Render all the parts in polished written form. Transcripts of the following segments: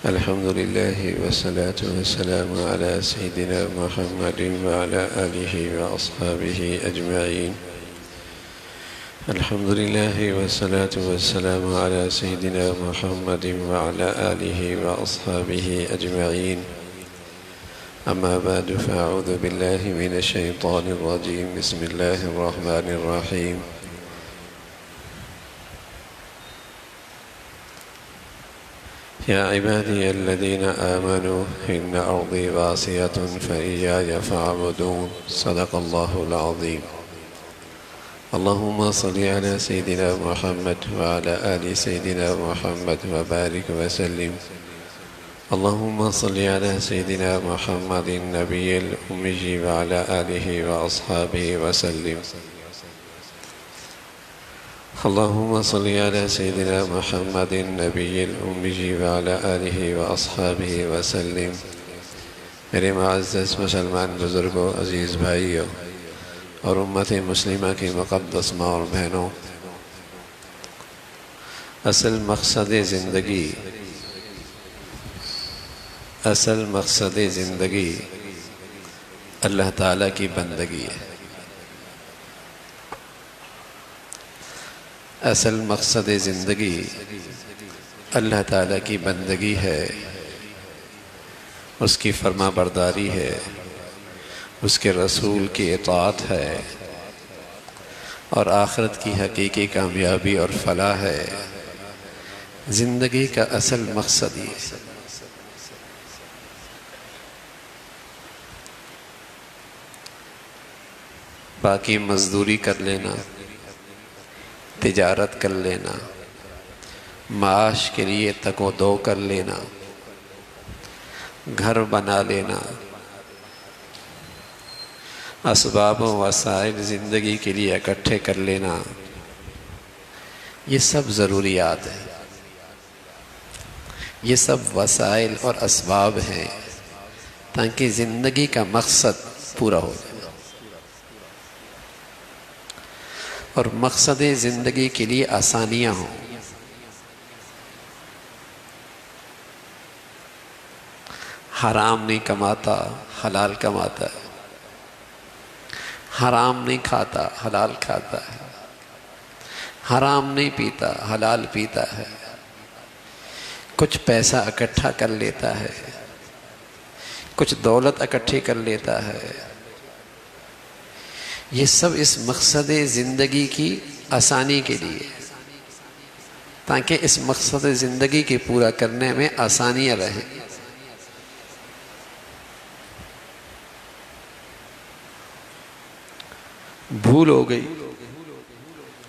الحمد لله والصلاة والسلام على سيدنا محمد وعلى آله وأصحابه أجمعين. الحمد لله والصلاة والسلام على سيدنا محمد وعلى آله وأصحابه أجمعين. أما بعد، فأعوذ بالله من الشيطان الرجيم. بسم الله الرحمن الرحيم. يا عبادي الذين آمنوا إن أرضي واسعة فإياي فاعبدون. صدق الله العظيم. اللهم صل على سيدنا محمد وعلى آل سيدنا محمد وبارك وسلم. اللهم صل على سيدنا محمد النبي الأمي وعلى آله وأصحابه وسلم. اللهم صل على سيدنا محمد النبي الأمي وعلى آله وأصحابه وسلم. میرے معزز مسلمان بزرگوں، عزیز بھائیوں اور امت مسلمہ کی مقدس ماں اور بہنوں، اصل مقصد زندگی اللہ تعالیٰ کی بندگی ہے. اصل مقصد زندگی اللہ تعالیٰ کی بندگی ہے، اس کی فرما برداری ہے، اس کے رسول کی اطاعت ہے، اور آخرت کی حقیقی کامیابی اور فلاح ہے. زندگی کا اصل مقصد یہ ہے. باقی مزدوری کر لینا، تجارت کر لینا، معاش کے لیے تک و دو کر لینا، گھر بنا لینا، اسباب و وسائل زندگی کے لیے اکٹھے کر لینا، یہ سب ضروریات ہیں، یہ سب وسائل اور اسباب ہیں تاکہ زندگی کا مقصد پورا ہو جائے. اور مقصد زندگی کے لیے آسانیاں ہوں. حرام نہیں کماتا، حلال کماتا ہے. حرام نہیں کھاتا، حلال کھاتا ہے. حرام نہیں پیتا، حلال پیتا ہے. کچھ پیسہ اکٹھا کر لیتا ہے، کچھ دولت اکٹھی کر لیتا ہے. یہ سب اس مقصد زندگی کی آسانی کے لیے، تاکہ اس مقصد زندگی کے پورا کرنے میں آسانیاں رہیں. بھول ہو گئی،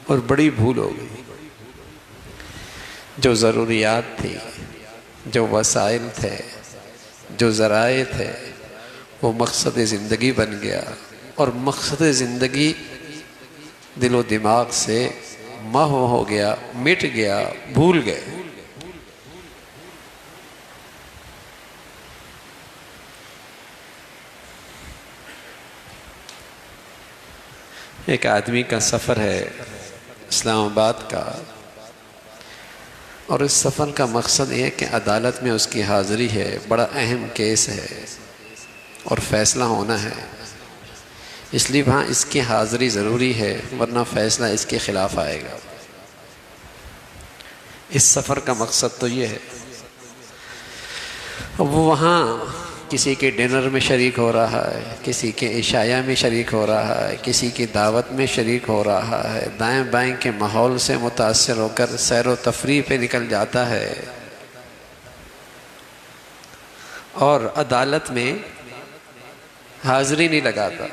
اور بڑی بھول ہو گئی. جو ضروریات تھی، جو وسائل تھے، جو ذرائع تھے، وہ مقصد زندگی بن گیا، اور مقصد زندگی دل و دماغ سے محو ہو گیا، مٹ گیا، بھول گئے. ایک آدمی کا سفر ہے اسلام آباد کا، اور اس سفر کا مقصد یہ ہے کہ عدالت میں اس کی حاضری ہے. بڑا اہم کیس ہے اور فیصلہ ہونا ہے، اس لیے وہاں اس کی حاضری ضروری ہے، ورنہ فیصلہ اس کے خلاف آئے گا. اس سفر کا مقصد تو یہ ہے. اب وہ وہاں کسی کے ڈنر میں شریک ہو رہا ہے، کسی کے عشایہ میں شریک ہو رہا ہے، کسی کی دعوت میں شریک ہو رہا ہے، دائیں بائیں کے ماحول سے متاثر ہو کر سیر و تفریح پہ نکل جاتا ہے. اور عدالت میں حاضری نہیں لگاتا،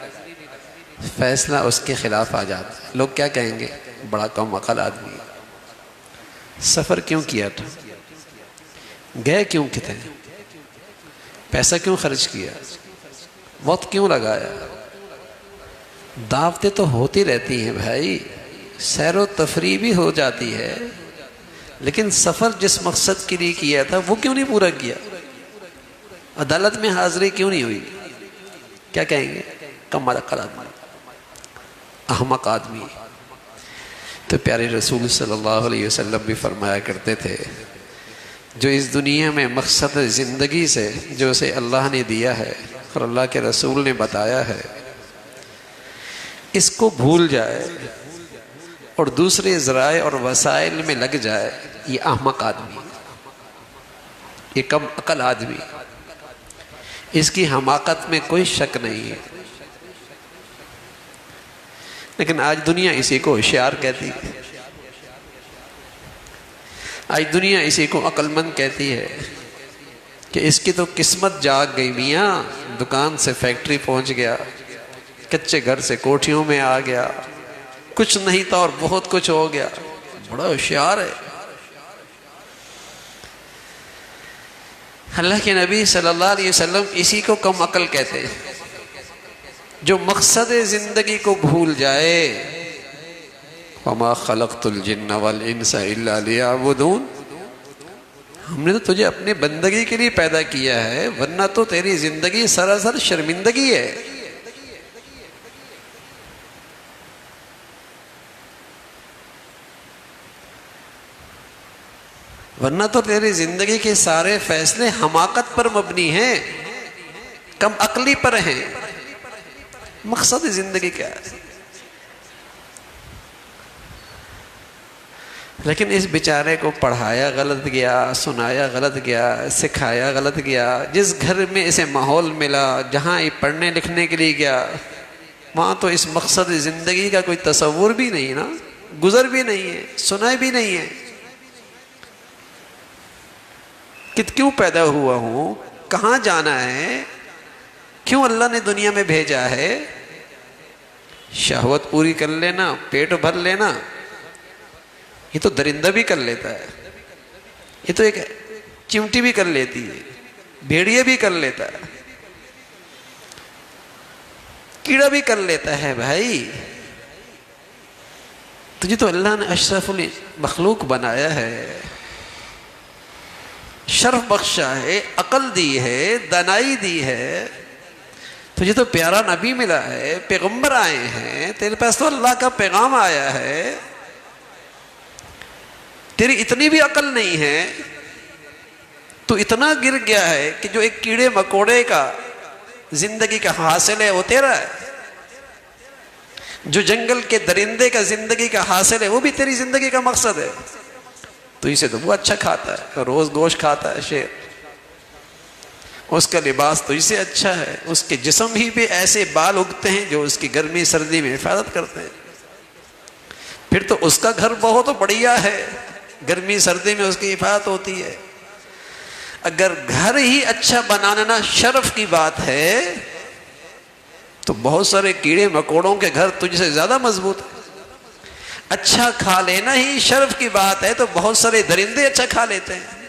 فیصلہ اس کے خلاف آ جاتا ہے، لوگ کیا کہیں گے؟ بڑا کم عقل آدمی، سفر کیوں کیا تھا، گئے کیوں کتنے، پیسہ کیوں خرچ کیا، وقت کیوں لگایا؟ دعوتیں تو ہوتی رہتی ہیں بھائی، سیر و تفریح بھی ہو جاتی ہے، لیکن سفر جس مقصد کے لیے کیا تھا وہ کیوں نہیں پورا کیا؟ عدالت میں حاضری کیوں نہیں ہوئی؟ کیا کہیں گے؟ کم عقل آدمی، احمق آدمی۔ تو پیارے رسول صلی اللہ علیہ وسلم بھی فرمایا کرتے تھے، جو اس دنیا میں مقصد زندگی سے جو اسے اللہ نے دیا ہے اور اللہ کے رسول نے بتایا ہے، اس کو بھول جائے اور دوسرے ذرائع اور وسائل میں لگ جائے، یہ احمق آدمی، یہ کم عقل آدمی، اس کی حماقت میں کوئی شک نہیں ہے۔ لیکن آج دنیا اسی کو ہوشیار کہتی ہے، آج دنیا اسی کو عقل مند کہتی ہے کہ اس کی تو قسمت جاگ گئی میاں، دکان سے فیکٹری پہنچ گیا، کچے گھر سے کوٹھیوں میں آ گیا، کچھ نہیں تھا اور بہت کچھ ہو گیا، بڑا ہوشیار ہے۔ اللہ کے نبی صلی اللہ علیہ وسلم اسی کو کم عقل کہتے ہیں، جو مقصد زندگی کو بھول جائے۔ وَمَا خَلَقْتُ الْجِنَّ وَالْإِنسَ إِلَّا لِيَعْبُدُونَ، ہم نے تو تجھے اپنے بندگی کے لیے پیدا کیا ہے، ورنہ تو تیری زندگی سراسر شرمندگی ہے۔ ورنہ تو تیری زندگی کے سارے فیصلے حماقت پر مبنی ہیں، کم عقلی پر ہیں۔ مقصد زندگی کیا ہے؟ لیکن اس بیچارے کو پڑھایا غلط گیا، سنایا غلط گیا، سکھایا غلط گیا۔ جس گھر میں اسے ماحول ملا، جہاں یہ پڑھنے لکھنے کے لیے گیا، وہاں تو اس مقصد زندگی کا کوئی تصور بھی نہیں نا، گزر بھی نہیں ہے، سنا بھی نہیں ہے کہ کیوں پیدا ہوا ہوں، کہاں جانا ہے، کیوں اللہ نے دنیا میں بھیجا ہے۔ شہوت پوری کر لینا، پیٹ بھر لینا، یہ تو درندہ بھی کر لیتا ہے، یہ تو ایک چمٹی بھی کر لیتی ہے، بھیڑیا بھی کر لیتا ہے، کیڑا بھی کر لیتا ہے۔ بھائی تجھے تو اللہ نے اشرف المخلوق بنایا ہے، شرف بخشا ہے، عقل دی ہے، دانائی دی ہے، تجھے تو پیارا نبی ملا ہے، پیغمبر آئے ہیں، تیرے پاس تو اللہ کا پیغام آیا ہے، تیری اتنی بھی عقل نہیں ہے، تو اتنا گر گیا ہے کہ جو ایک کیڑے مکوڑے کا زندگی کا حاصل ہے وہ تیرا ہے، جو جنگل کے درندے کا زندگی کا حاصل ہے وہ بھی تیری زندگی کا مقصد ہے۔ تو اسے تو وہ اچھا کھاتا ہے، روز گوشت کھاتا ہے شیر، اس کا لباس تو اسے اچھا ہے، اس کے جسم ہی پہ ایسے بال اگتے ہیں جو اس کی گرمی سردی میں حفاظت کرتے ہیں۔ پھر تو اس کا گھر بہت بڑھیا ہے، گرمی سردی میں اس کی حفاظت ہوتی ہے۔ اگر گھر ہی اچھا بنانا شرف کی بات ہے تو بہت سارے کیڑے مکوڑوں کے گھر تجھ سے زیادہ مضبوط ہے۔ اچھا کھا لینا ہی شرف کی بات ہے تو بہت سارے درندے اچھا کھا لیتے ہیں۔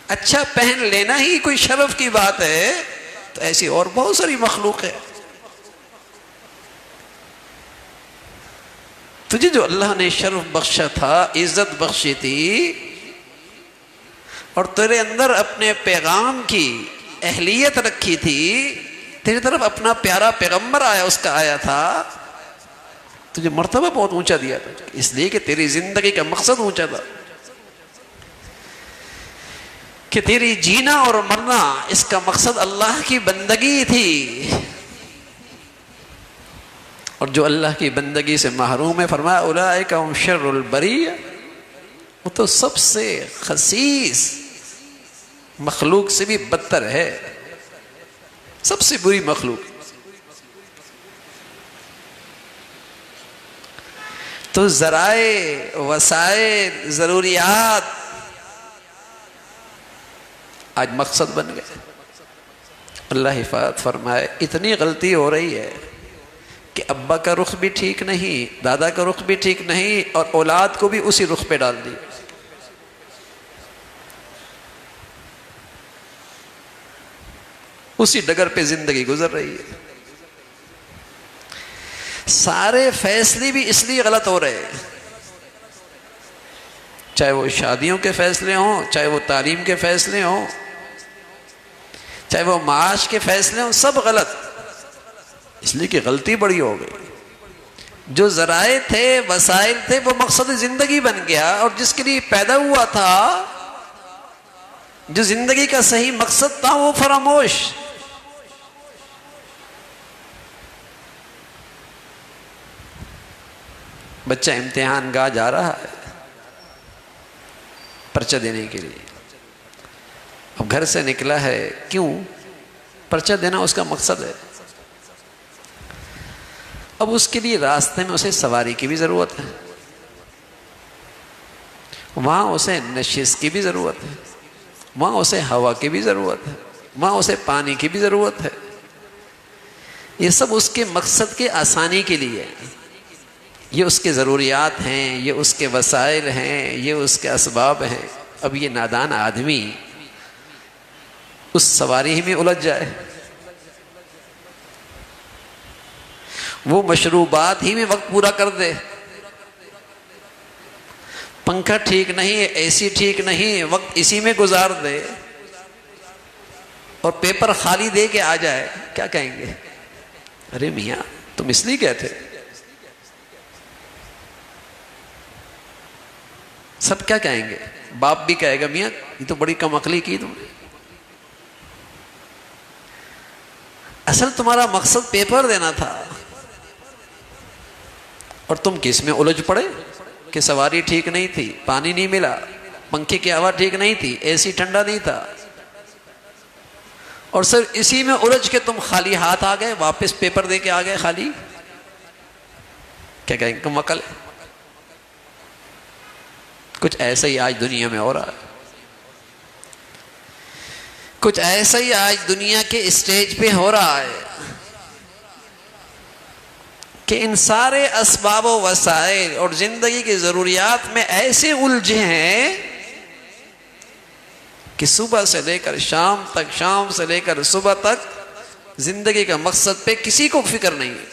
اچھا پہن لینا ہی کوئی شرف کی بات ہے تو ایسی اور بہت ساری مخلوق ہے۔ تجھے جو اللہ نے شرف بخشا تھا، عزت بخشی تھی، اور تیرے اندر اپنے پیغام کی اہلیت رکھی تھی، تیری طرف اپنا پیارا پیغمبر آیا، اس کا آیا تھا، تجھے مرتبہ بہت اونچا دیا تھا، اس لیے کہ تیری زندگی کا مقصد اونچا تھا، کہ تیری جینا اور مرنا اس کا مقصد اللہ کی بندگی تھی۔ اور جو اللہ کی بندگی سے محروم ہے، فرمایا اولئک هم شر البریہ، وہ تو سب سے خسیس مخلوق سے بھی بدتر ہے، سب سے بری مخلوق۔ تو ذرائع، وسائل، ضروریات آج مقصد بن گئے۔ اللہ حفاظت فرمائے، اتنی غلطی ہو رہی ہے کہ ابا کا رخ بھی ٹھیک نہیں، دادا کا رخ بھی ٹھیک نہیں، اور اولاد کو بھی اسی رخ پہ ڈال دی۔ اسی ڈگر پہ زندگی گزر رہی ہے۔ سارے فیصلے بھی اس لیے غلط ہو رہے ہیں، چاہے وہ شادیوں کے فیصلے ہوں، چاہے وہ تعلیم کے فیصلے ہوں، چاہے وہ معاش کے فیصلے ہوں، سب غلط، اس لیے کہ غلطی بڑی ہو گئی۔ جو ذرائع تھے، وسائل تھے، وہ مقصد زندگی بن گیا، اور جس کے لیے پیدا ہوا تھا، جو زندگی کا صحیح مقصد تھا، وہ فراموش۔ بچہ امتحان گاہ جا رہا ہے پرچہ دینے کے لیے، اب گھر سے نکلا ہے، کیوں؟ پرچہ دینا اس کا مقصد ہے۔ اب اس کے لیے راستے میں اسے سواری کی بھی ضرورت ہے، وہاں اسے نشست کی بھی ضرورت ہے، وہاں اسے ہوا کی بھی ضرورت ہے، وہاں اسے پانی کی بھی ضرورت ہے۔ یہ سب اس کے مقصد کے آسانی کے لیے، یہ اس کے ضروریات ہیں، یہ اس کے وسائل ہیں، یہ اس کے اسباب ہیں۔ اب یہ نادان آدمی اس سواری ہی میں الجھ جائے، وہ مشروبات ہی میں وقت پورا کر دے، پنکھا ٹھیک نہیں، اے سی ٹھیک نہیں، وقت اسی میں گزار دے، اور پیپر خالی دے کے آ جائے، کیا کہیں گے؟ ارے میاں تم اس لیے کہتے؟ سب کیا کہیں گے؟ باپ بھی کہے گا میاں یہ تو بڑی کم عقلی کی تم نے، اصل تمہارا مقصد پیپر دینا تھا، اور تم کس میں الجھ پڑے کہ سواری ٹھیک نہیں تھی، پانی نہیں ملا، پنکھے کی ہوا ٹھیک نہیں تھی، اے سی ٹھنڈا نہیں تھا، اور صرف اسی میں الجھ کے تم خالی ہاتھ آ گئے، واپس پیپر دے کے آ گئے خالی۔ کیا کہیں گے؟ کم عقل ہے۔ کچھ ایسا ہی آج دنیا میں ہو رہا ہے، کچھ ایسا ہی آج دنیا کے اسٹیج پہ ہو رہا ہے کہ ان سارے اسباب و وسائل اور زندگی کی ضروریات میں ایسے الجھے ہیں کہ صبح سے لے کر شام تک، شام سے لے کر صبح تک زندگی کا مقصد پہ کسی کو فکر نہیں ہے،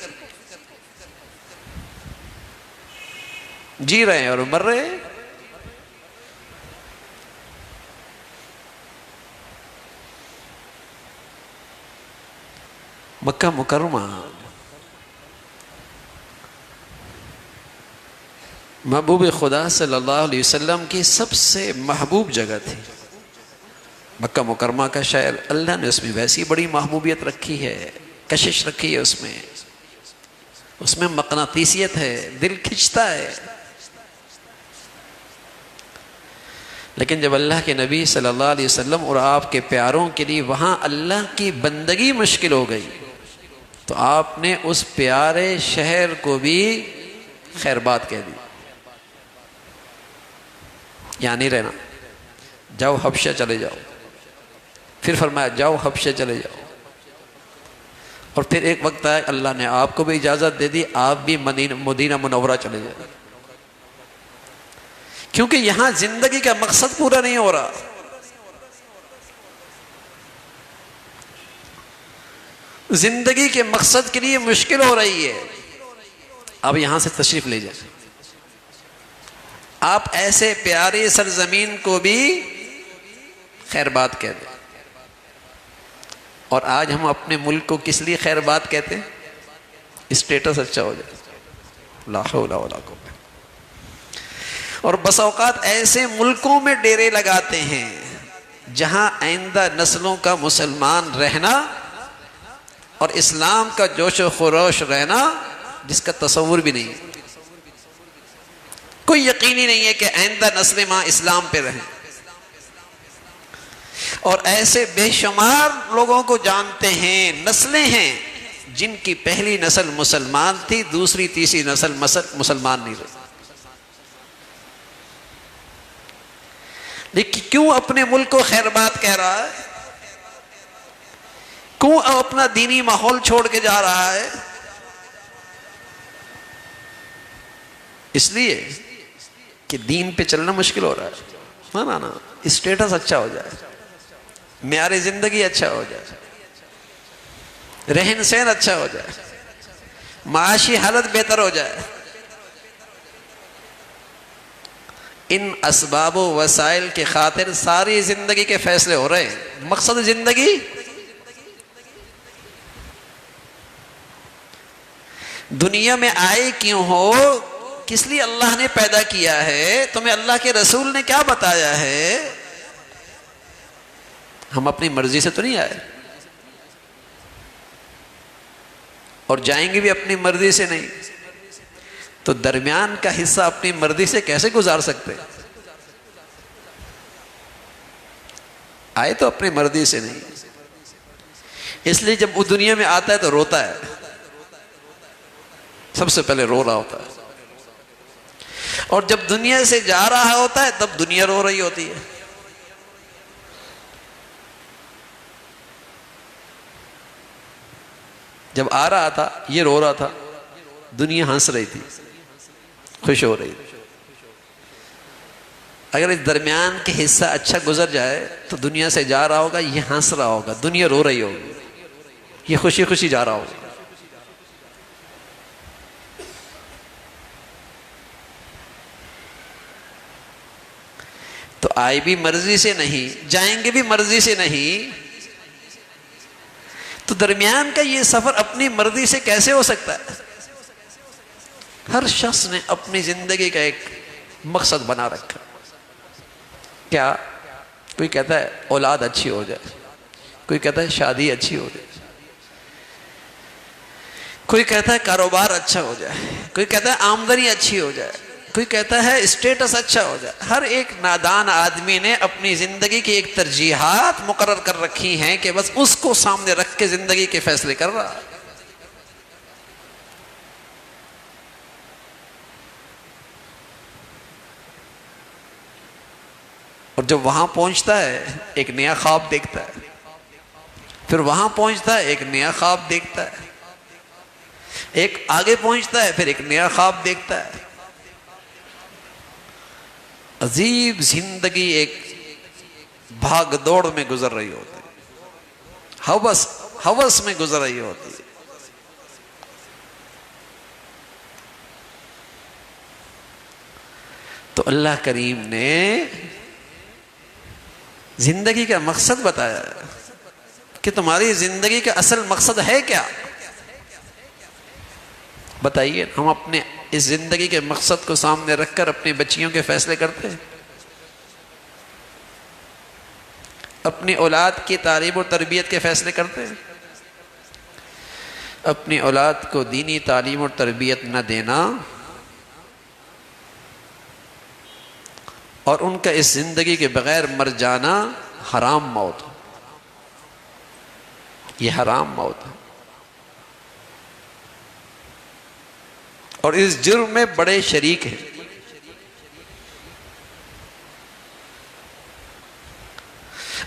جی رہے ہیں اور مر رہے ہیں۔ مکہ مکرمہ محبوب خدا صلی اللہ علیہ وسلم کی سب سے محبوب جگہ تھی۔ مکہ مکرمہ کا شہر، اللہ نے اس میں ویسی بڑی محبوبیت رکھی ہے، کشش رکھی ہے، اس میں مقناطیسیت ہے، دل کھنچتا ہے۔ لیکن جب اللہ کے نبی صلی اللہ علیہ وسلم اور آپ کے پیاروں کے لیے وہاں اللہ کی بندگی مشکل ہو گئی تو آپ نے اس پیارے شہر کو بھی خیر بات کہہ دی، یہاں نہیں رہنا، جاؤ حبشہ چلے جاؤ۔ پھر فرمایا جاؤ حبشہ چلے جاؤ، اور پھر ایک وقت آیا اللہ نے آپ کو بھی اجازت دے دی، آپ بھی مدینہ منورہ چلے جائیں، کیونکہ یہاں زندگی کا مقصد پورا نہیں ہو رہا۔ زندگی کے مقصد کے لیے مشکل ہو رہی ہے، اب یہاں سے تشریف لے جائیں۔ آپ ایسے پیاری سرزمین کو بھی خیر بات کہہ دیں، اور آج ہم اپنے ملک کو کس لیے خیر بات کہتے ہیں؟ اسٹیٹس اچھا ہو جائے، لا حول ولا قوت۔ اور بس اوقات ایسے ملکوں میں ڈیرے لگاتے ہیں جہاں آئندہ نسلوں کا مسلمان رہنا اور اسلام کا جوش و خروش رہنا جس کا تصور بھی نہیں ہے، کوئی یقینی نہیں ہے کہ آئندہ نسلیں وہاں اسلام پہ رہیں۔ اور ایسے بے شمار لوگوں کو جانتے ہیں، نسلیں ہیں جن کی پہلی نسل مسلمان تھی، دوسری تیسری نسل مسلمان نہیں رہی، لیکن کیوں اپنے ملک کو خیر بات کہہ رہا ہے؟ کیوں اپنا دینی ماحول چھوڑ کے جا رہا ہے؟ اس لیے کہ دین پہ چلنا مشکل ہو رہا ہے. نا اسٹیٹس اچھا ہو جائے، معیار زندگی اچھا ہو جائے، رہن سہن اچھا ہو جائے، معاشی حالت بہتر ہو جائے. ان اسباب و وسائل کے خاطر ساری زندگی کے فیصلے ہو رہے ہیں. مقصد زندگی دنیا میں آئے کیوں ہو، کس لیے اللہ نے پیدا کیا ہے، تمہیں اللہ کے رسول نے کیا بتایا ہے. ہم اپنی مرضی سے تو نہیں آئے، اور جائیں گے بھی اپنی مرضی سے نہیں. تو درمیان کا حصہ اپنی مرضی سے کیسے گزار سکتے؟ آئے تو اپنی مرضی سے نہیں. اس لیے جب وہ دنیا میں آتا ہے تو روتا ہے، سب سے پہلے رو رہا ہوتا ہے. اور جب دنیا سے جا رہا ہوتا ہے تب دنیا رو رہی ہوتی ہے. جب آ رہا تھا یہ رو رہا تھا، دنیا ہنس رہی تھی، خوش ہو رہی تھی. اگر اس درمیان کے حصہ اچھا گزر جائے تو دنیا سے جا رہا ہوگا، یہ ہنس رہا ہوگا، دنیا رو رہی ہوگی، یہ خوشی خوشی جا رہا ہوگا. تو آئے بھی مرضی سے نہیں، جائیں گے بھی مرضی سے نہیں، تو درمیان کا یہ سفر اپنی مرضی سے کیسے ہو سکتا ہے؟ ہر شخص نے اپنی زندگی کا ایک مقصد بنا رکھا. کیا؟ کوئی کہتا ہے اولاد اچھی ہو جائے، کوئی کہتا ہے شادی اچھی ہو جائے، کوئی کہتا ہے کاروبار اچھا ہو جائے، کوئی کہتا ہے آمدنی اچھی ہو جائے، کوئی کہتا ہے اسٹیٹس اچھا ہو جائے. ہر ایک نادان آدمی نے اپنی زندگی کی ایک ترجیحات مقرر کر رکھی ہیں کہ بس اس کو سامنے رکھ کے زندگی کے فیصلے کر رہا ہے. اور جب وہاں پہنچتا ہے ایک نیا خواب دیکھتا ہے، پھر وہاں پہنچتا ہے ایک نیا خواب دیکھتا ہے، ایک آگے پہنچتا ہے پھر ایک نیا خواب دیکھتا ہے. عجیب زندگی ایک بھاگ دوڑ میں گزر رہی ہوتی ہے، ہوس میں گزر رہی ہوتی ہے. تو اللہ کریم نے زندگی کا مقصد بتایا کہ تمہاری زندگی کا اصل مقصد ہے کیا. بتائیے، ہم اپنے اس زندگی کے مقصد کو سامنے رکھ کر اپنی بچیوں کے فیصلے کرتے ہیں، اپنی اولاد کی تعلیم و تربیت کے فیصلے کرتے ہیں. اپنی اولاد کو دینی تعلیم اور تربیت نہ دینا اور ان کا اس زندگی کے بغیر مر جانا حرام موت، یہ حرام موت ہے. اور اس جرم میں بڑے شریک ہیں.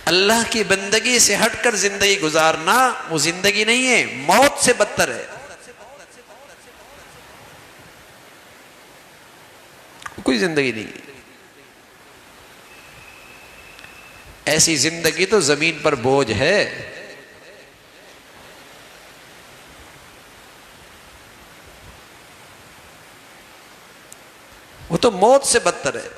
اللہ کی بندگی سے ہٹ کر زندگی گزارنا وہ زندگی نہیں ہے، موت سے بدتر ہے. کوئی زندگی نہیں ہے. ایسی زندگی تو زمین پر بوجھ ہے. وہ تو موت سے بدتر ہے.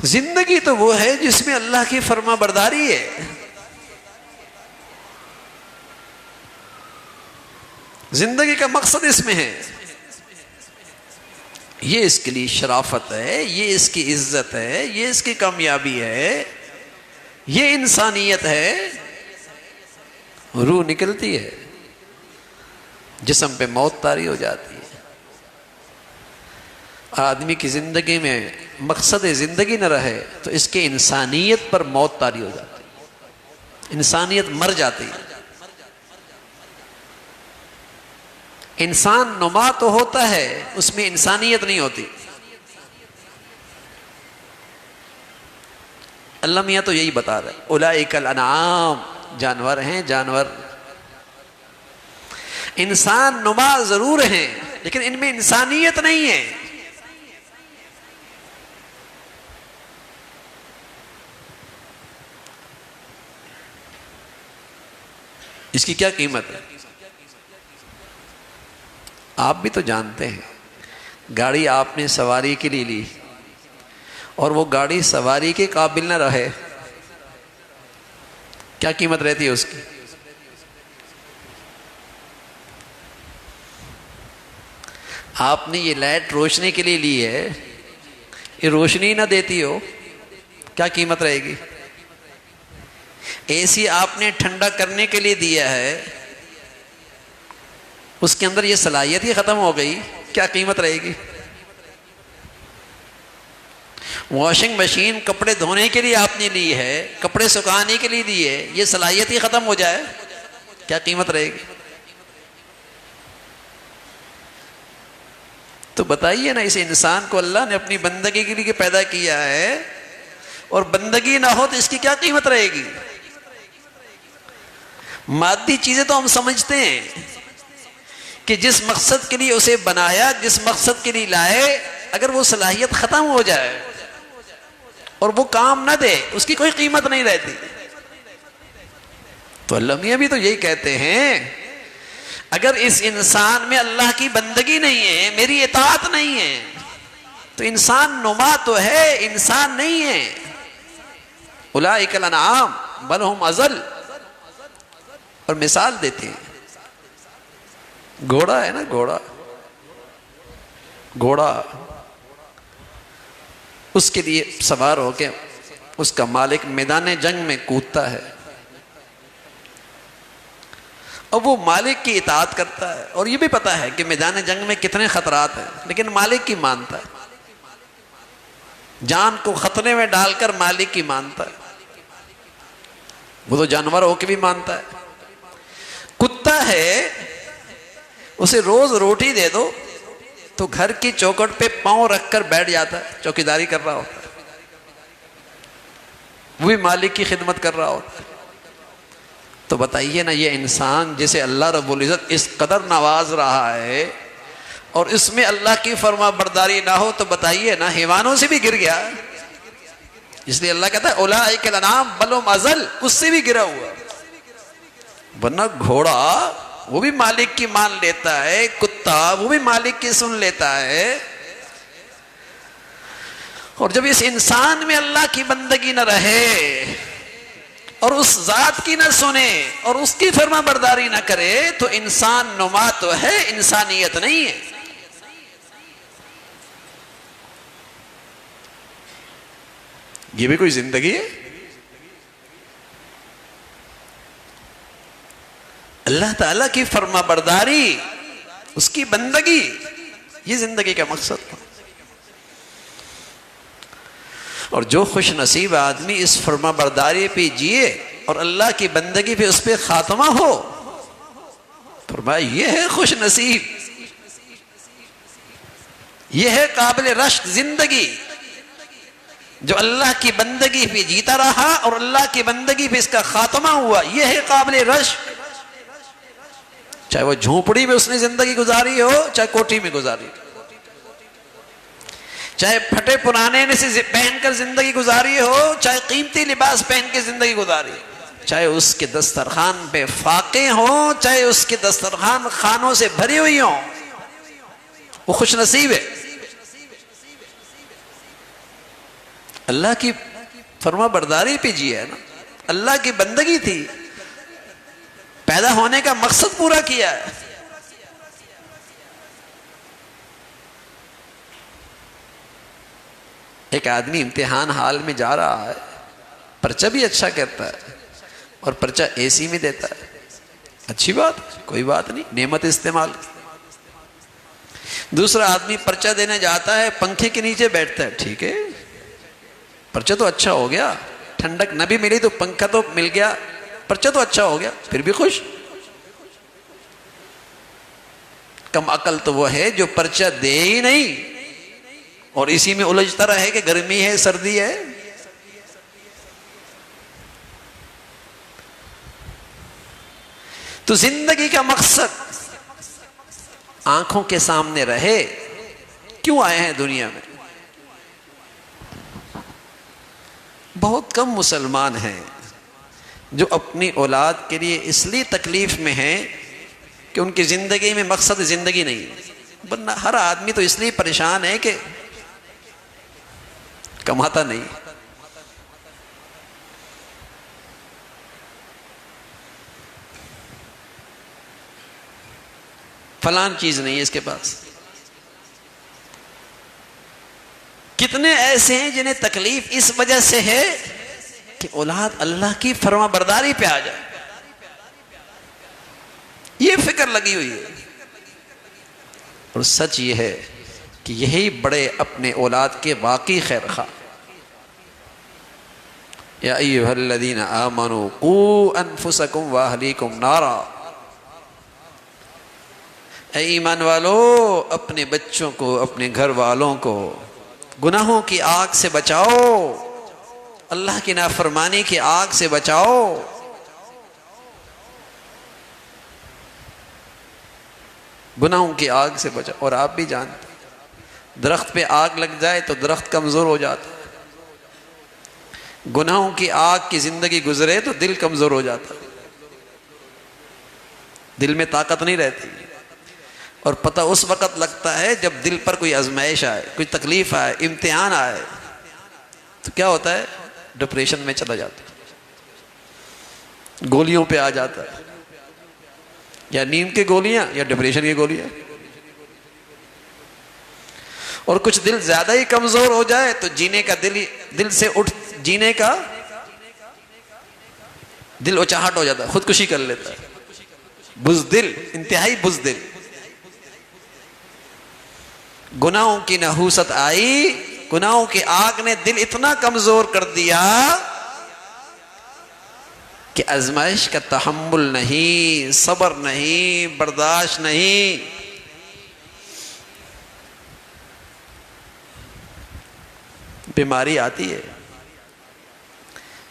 زندگی تو وہ ہے جس میں اللہ کی فرما برداری ہے. زندگی کا مقصد اس میں ہے. یہ اس کے لیے شرافت ہے، یہ اس کی عزت ہے، یہ اس کی کامیابی ہے، یہ انسانیت ہے. روح نکلتی ہے، جسم پہ موت طاری ہو جاتی ہے. آدمی کی زندگی میں مقصد زندگی نہ رہے تو اس کی انسانیت پر موت طاری ہو جاتی ہے، انسانیت مر جاتی ہے. انسان نما تو ہوتا ہے، اس میں انسانیت نہیں ہوتی. اللہ میاں تو یہی بتا رہے ہیں، اولئک الانعام، جانور ہیں جانور، انسان نما ضرور ہیں لیکن ان میں انسانیت نہیں ہے۔ اس کی کیا قیمت ہے؟ آپ بھی تو جانتے ہیں، گاڑی آپ نے سواری کے لیے لی اور وہ گاڑی سواری کے قابل نہ رہے، کیا قیمت رہتی ہے اس کی؟ آپ نے یہ لائٹ روشنی کے لیے لی ہے، یہ روشنی نہ دیتی ہو، کیا قیمت رہے گی؟ اے سی آپ نے ٹھنڈا کرنے کے لیے دیا ہے، اس کے اندر یہ صلاحیت ہی ختم ہو گئی، کیا قیمت رہے گی؟ واشنگ مشین کپڑے دھونے کے لیے آپ نے لی ہے، کپڑے سکھانے کے لیے دی ہے، یہ صلاحیت ہی ختم ہو جائے، کیا قیمت رہے گی؟ تو بتائیے نا، اس انسان کو اللہ نے اپنی بندگی کے لیے پیدا کیا ہے اور بندگی نہ ہو تو اس کی کیا قیمت رہے گی؟ مادی چیزیں تو ہم سمجھتے ہیں کہ جس مقصد کے لیے اسے بنایا، جس مقصد کے لیے لائے، اگر وہ صلاحیت ختم ہو جائے اور وہ کام نہ دے، اس کی کوئی قیمت نہیں رہتی۔ تو اللہ میاں بھی تو یہی کہتے ہیں، اگر اس انسان میں اللہ کی بندگی نہیں ہے، میری اطاعت نہیں ہے، تو انسان نما تو ہے، انسان نہیں ہے۔ اولئک الانعام بل ہم اضل، اور مثال دیتے ہیں، گھوڑا ہے نا، گھوڑا اس کے لیے سوار ہو کے اس کا مالک میدان جنگ میں کودتا ہے اور وہ مالک کی اطاعت کرتا ہے، اور یہ بھی پتا ہے کہ میدان جنگ میں کتنے خطرات ہیں، لیکن مالک کی مانتا ہے، جان کو خطرے میں ڈال کر مالک کی مانتا ہے۔ وہ تو جانور ہو کے بھی مانتا ہے۔ کتا ہے، اسے روز روٹی دے دو تو گھر کی چوکھٹ پہ پاؤں رکھ کر بیٹھ جاتا ہے، چوکیداری کر رہا ہوتا ہے، وہ بھی مالک کی خدمت کر رہا ہوتا ہے۔ تو بتائیے نا، یہ انسان جسے اللہ رب العزت اس قدر نواز رہا ہے اور اس میں اللہ کی فرما برداری نہ ہو، تو بتائیے نا، حیوانوں سے بھی گر گیا۔ اس لیے اللہ کہتا ہے اولئک الانعام بل ہم اضل، اس سے بھی گرا ہوا۔ ورنہ گھوڑا وہ بھی مالک کی مان لیتا ہے، کتا وہ بھی مالک کی سن لیتا ہے، اور جب اس انسان میں اللہ کی بندگی نہ رہے اور اس ذات کی نہ سنے اور اس کی فرما برداری نہ کرے، تو انسان نما تو ہے، انسانیت نہیں ہے۔ یہ بھی کوئی زندگی ہے؟ اللہ تعالیٰ کی فرما برداری، اس کی بندگی، یہ زندگی کا مقصد تھا۔ اور جو خوش نصیب آدمی اس فرما برداری پہ جیے اور اللہ کی بندگی پہ اس پہ خاتمہ ہو، فرمایا یہ ہے خوش نصیب، یہ ہے قابل رشک زندگی، جو اللہ کی بندگی پہ جیتا رہا اور اللہ کی بندگی پہ اس کا خاتمہ ہوا، یہ ہے قابل رشک۔ چاہے وہ جھونپڑی میں اس نے زندگی گزاری ہو، چاہے کوٹھی میں گزاری، چاہے پھٹے پرانے سے پہن کر زندگی گزاری ہو، چاہے قیمتی لباس پہن کے زندگی گزاری، چاہے اس کے دسترخوان پہ فاقے ہوں، چاہے اس کے دسترخوان خانوں سے بھری ہوئی ہوں، وہ خوش نصیب ہے۔ اللہ کی فرما برداری پہ جی ہے نا، اللہ کی بندگی تھی، پیدا ہونے کا مقصد پورا کیا ہے۔ ایک آدمی امتحان حال میں جا رہا ہے، پرچہ بھی اچھا کرتا ہے اور پرچہ اے سی میں دیتا ہے، اچھی بات، کوئی بات نہیں، نعمت استعمال۔ دوسرا آدمی پرچہ دینے جاتا ہے، پنکھے کے نیچے بیٹھتا ہے، ٹھیک ہے، پرچہ تو اچھا ہو گیا، ٹھنڈک نہ بھی ملی تو پنکھا تو مل گیا، پرچہ تو اچھا ہو گیا، پھر بھی خوش۔ کم عقل تو وہ ہے جو پرچہ دے ہی نہیں اور اسی میں الجھتا رہے کہ گرمی ہے سردی ہے۔ تو زندگی کا مقصد آنکھوں کے سامنے رہے. کیوں آئے ہیں دنیا میں؟ بہت کم مسلمان ہیں جو اپنی اولاد کے لیے اس لیے تکلیف میں ہیں کہ ان کی زندگی میں مقصد زندگی نہیں. ورنہ ہر آدمی تو اس لیے پریشان ہے کہ کماتا نہیں. فلان چیز نہیں ہے اس کے پاس. کتنے ایسے ہیں جنہیں تکلیف اس وجہ سے ہے کہ اولاد اللہ کی فرما برداری پہ آ جائے. یہ فکر لگی ہوئی ہے. اور سچ یہ ہے کہ یہی بڑے اپنے اولاد کے واقعی خیر خواہ. یا ایھا الذین آمنوا قوا انفسکم واہلیکم نارا. اے ایمان والو، اپنے بچوں کو، اپنے گھر والوں کو گناہوں کی آگ سے بچاؤ، اللہ کی نافرمانی کی آگ سے بچاؤ. گناہوں کی آگ سے بچاؤ. اور آپ بھی جانتے ہیں درخت پہ آگ لگ جائے تو درخت کمزور ہو جاتا ہے. گناہوں کی آگ کی زندگی گزرے تو دل کمزور ہو جاتا ہے. دل میں طاقت نہیں رہتی. اور پتہ اس وقت لگتا ہے جب دل پر کوئی آزمائش آئے، کوئی تکلیف آئے، امتحان آئے تو کیا ہوتا ہے؟ ڈپریشن میں چلا جاتا ہے، گولیوں پہ آ جاتا ہے، یا نیند کی گولیاں یا ڈپریشن کی گولیاں. اور کچھ دل زیادہ ہی کمزور ہو جائے تو جینے کا دل سے اٹھ جینے کا دل اچاہٹ ہو جاتا ہے، خودکشی کر لیتا ہے. بزدل، انتہائی بزدل. گناہوں کی نحوست آئی، گناہوں کی آگ نے دل اتنا کمزور کر دیا کہ آزمائش کا تحمل نہیں، صبر نہیں، برداشت نہیں. بیماری آتی ہے،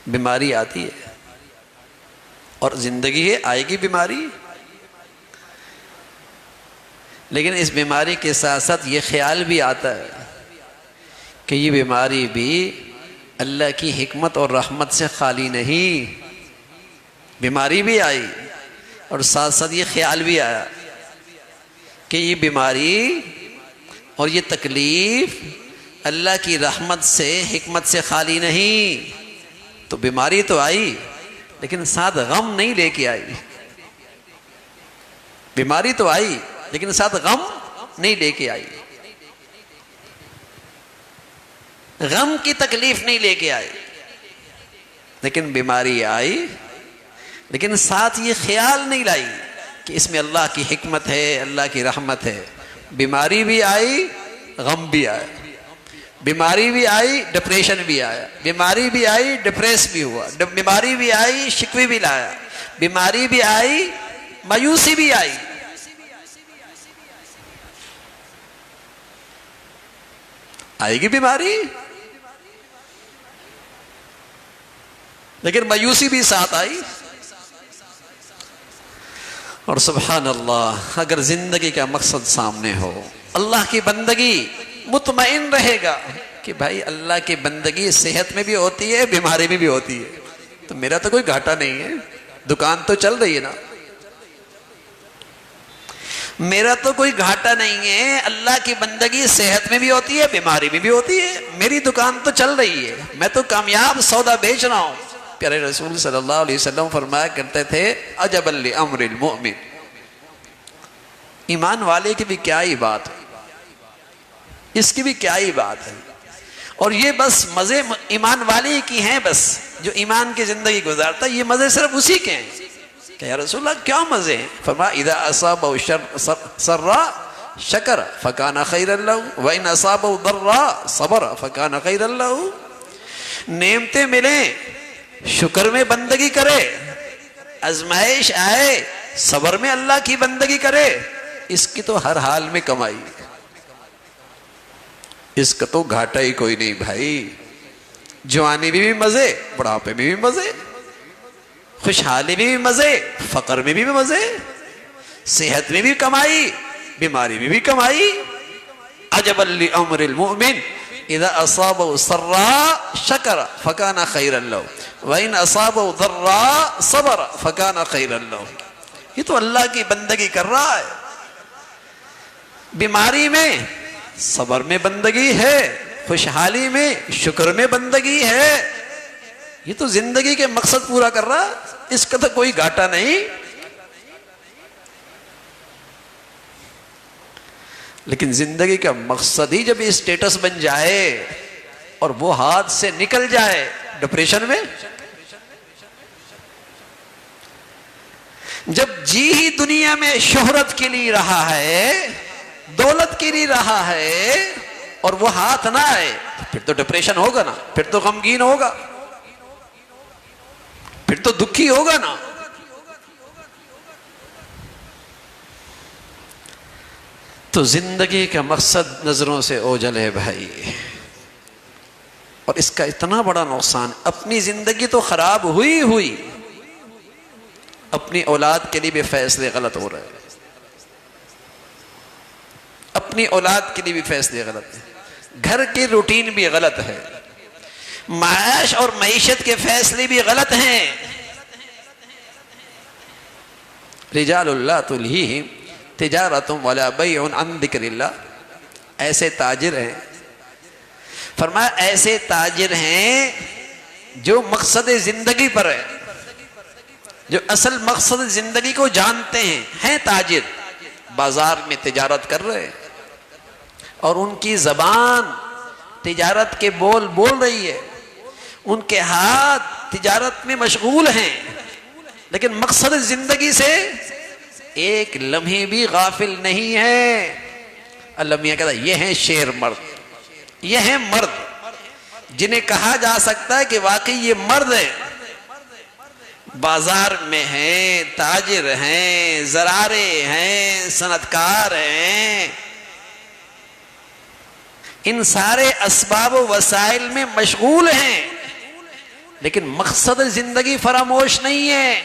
بیماری آتی ہے، اور زندگی ہے، آئے گی بیماری. لیکن اس بیماری کے ساتھ ساتھ یہ خیال بھی آتا ہے کہ یہ بیماری بھی اللہ کی حکمت اور رحمت سے خالی نہیں. بیماری بھی آئی اور ساتھ ساتھ یہ خیال بھی آیا کہ یہ بیماری اور یہ تکلیف اللہ کی رحمت سے، حکمت سے خالی نہیں. تو بیماری تو آئی لیکن ساتھ غم نہیں لے کے آئی. بیماری تو آئی لیکن ساتھ غم نہیں لے کے آئی. غم کی تکلیف نہیں لے کے آئی. لیکن بیماری آئی لیکن ساتھ یہ خیال نہیں لائی کہ اس میں اللہ کی حکمت ہے، اللہ کی رحمت ہے. بیماری بھی آئی، غم بھی آیا. بیماری بھی آئی، ڈپریشن بھی آیا. بیماری بھی آئی، ڈپریس بھی ہوا. بیماری بھی آئی، شکوے بھی لایا. بیماری بھی آئی، مایوسی بھی آئی. آئے گی بیماری لیکن مایوسی بھی ساتھ آئی. اور سبحان اللہ، اگر زندگی کا مقصد سامنے ہو، اللہ کی بندگی، مطمئن رہے گا کہ بھائی اللہ کی بندگی صحت میں بھی ہوتی ہے، بیماری میں بھی ہوتی ہے، تو میرا تو کوئی گھاٹا نہیں ہے. دکان تو چل رہی ہے نا، میرا تو کوئی گھاٹا نہیں ہے. اللہ کی بندگی صحت میں بھی ہوتی ہے، بیماری میں بھی ہوتی ہے، میری دکان تو چل رہی ہے، میں تو کامیاب سودا بیچ رہا ہوں. پیارے رسول صلی اللہ علیہ وسلم فرمایا کرتے تھے، عجبا لامر المؤمن. ایمان والے کی بھی کیا ہی بات ہے، اس کی بھی کیا ہی بات ہے. اور یہ بس مزے ایمان والے کی ہیں، بس جو ایمان کی زندگی گزارتا ہے یہ مزے صرف اسی کے ہیں. کہ یا رسول اللہ کیا مزے ہیں؟ فرمایا اذا اصابہ سرا شکر فکان خیرا لہ وان اصابہ ضرا صبر فکان خیرا لہ. نعمتیں ملیں شکر میں بندگی کرے، آزمائش آئے صبر میں اللہ کی بندگی کرے، اس کی تو ہر حال میں کمائی، اس کا تو گھاٹا ہی کوئی نہیں بھائی. جوانی میں بھی مزے، بڑھاپے میں بھی مزے، خوشحالی میں بھی مزے، فقر میں بھی مزے، صحت میں بھی کمائی، بیماری میں بھی کمائی. عجبا لامر المؤمن اذا اصابه سراء شکر فکان خیرا له وان اصابه ضراء صبر فکان خیرا له. یہ تو اللہ کی بندگی کر رہا ہے. بیماری میں صبر میں بندگی ہے، خوشحالی میں شکر میں بندگی ہے. یہ تو زندگی کے مقصد پورا کر رہا ہے، اس کا تو کوئی گھاٹا نہیں. لیکن زندگی کا مقصد ہی جب اسٹیٹس بن جائے اور وہ ہاتھ سے نکل جائے، ڈپریشن میں. جب جی ہی دنیا میں شہرت کے لیے رہا ہے، دولت کے لیے رہا ہے، اور وہ ہاتھ نہ آئے، پھر تو ڈپریشن ہوگا نا، پھر تو غمگین ہوگا، پھر تو دکھی ہوگا نا. تو زندگی کا مقصد نظروں سے اوجھل ہے بھائی، اور اس کا اتنا بڑا نقصان. اپنی زندگی تو خراب ہوئی، اپنی اولاد کے لیے بھی فیصلے غلط ہو رہے ہیں، اپنی اولاد کے لیے بھی فیصلے غلط ہیں، گھر کی روٹین بھی غلط ہے، معاش اور معیشت کے فیصلے بھی غلط ہیں. رجال لا تلہیہم تجارت ولا بیع عن ذکر اللہ. ایسے تاجر ہیں، فرمایا ایسے تاجر ہیں جو مقصد زندگی پر ہے، جو اصل مقصد زندگی کو جانتے ہیں تاجر، بازار میں تجارت کر رہے ہیں اور ان کی زبان تجارت کے بول بول رہی ہے، ان کے ہاتھ تجارت میں مشغول ہیں، لیکن مقصد زندگی سے ایک لمحے بھی غافل نہیں ہے. اللہ میاں کہتا ہے یہ ہیں شیر مرد، یہ ہیں مرد جنہیں کہا جا سکتا ہے کہ واقعی یہ مرد ہیں. بازار میں ہیں، تاجر ہیں، زرارے ہیں، صنعتکار ہیں، ان سارے اسباب و وسائل میں مشغول ہیں، لیکن مقصد زندگی فراموش نہیں ہے.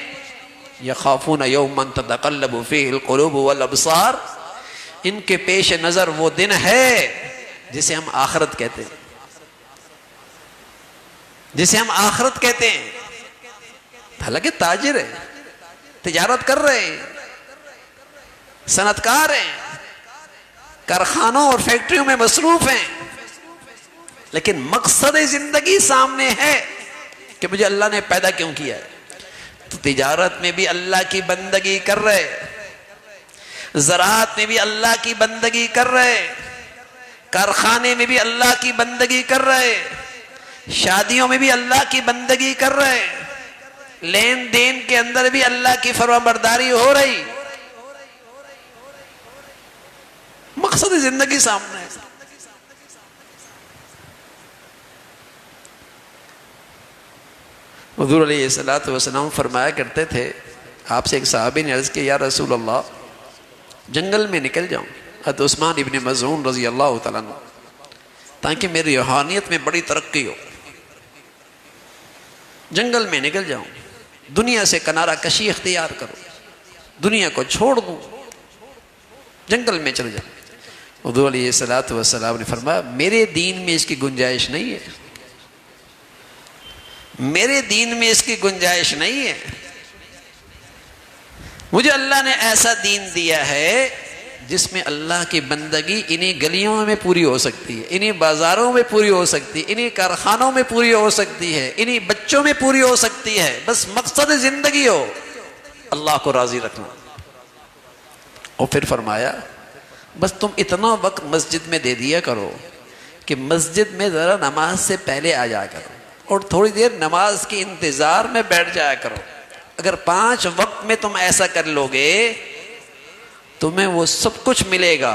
یخافون یوما تتقلب فیہ القلوب والابصار. ان کے پیش نظر وہ دن ہے جسے ہم آخرت کہتے ہیں، جسے ہم آخرت کہتے ہیں. حالانکہ تاجر ہیں، تجارت کر رہے ہیں، صنعتکار ہیں، کارخانوں اور فیکٹریوں میں مصروف ہیں، لیکن مقصد زندگی سامنے ہے کہ مجھے اللہ نے پیدا کیوں کیا ہے. تو تجارت میں بھی اللہ کی بندگی کر رہے، زراعت میں بھی اللہ کی بندگی کر رہے، کارخانے میں بھی اللہ کی بندگی کر رہے، شادیوں میں بھی اللہ کی بندگی کر رہے، لین دین کے اندر بھی اللہ کی فرمانبرداری ہو رہی. مقصد زندگی سامنے ہے. حضور علیہ السلام فرمایا کرتے تھے، آپ سے ایک صحابی نے عرض کیا یا رسول اللہ جنگل میں نکل جاؤں، حضرت عثمان ابن مظعون رضی اللہ تعالیٰ عنہ، تاکہ میری روحانیت میں بڑی ترقی ہو. جنگل میں نکل جاؤں، دنیا سے کنارہ کشی اختیار کرو، دنیا کو چھوڑ دوں، جنگل میں چل جاؤں. حضور علیہ السلام نے فرمایا میرے دین میں اس کی گنجائش نہیں ہے، میرے دین میں اس کی گنجائش نہیں ہے. مجھے اللہ نے ایسا دین دیا ہے جس میں اللہ کی بندگی انہی گلیوں میں پوری ہو سکتی ہے، انہی بازاروں میں پوری ہو سکتی ہے، انہی کارخانوں میں پوری ہو سکتی ہے، انہی بچوں میں پوری ہو سکتی ہے. بس مقصد زندگی ہو اللہ کو راضی رکھنا. اور پھر فرمایا بس تم اتنا وقت مسجد میں دے دیا کرو کہ مسجد میں ذرا نماز سے پہلے آ جایا کرو اور تھوڑی دیر نماز کے انتظار میں بیٹھ جایا کرو. اگر 5 وقت میں تم ایسا کر لو گے تمہیں وہ سب کچھ ملے گا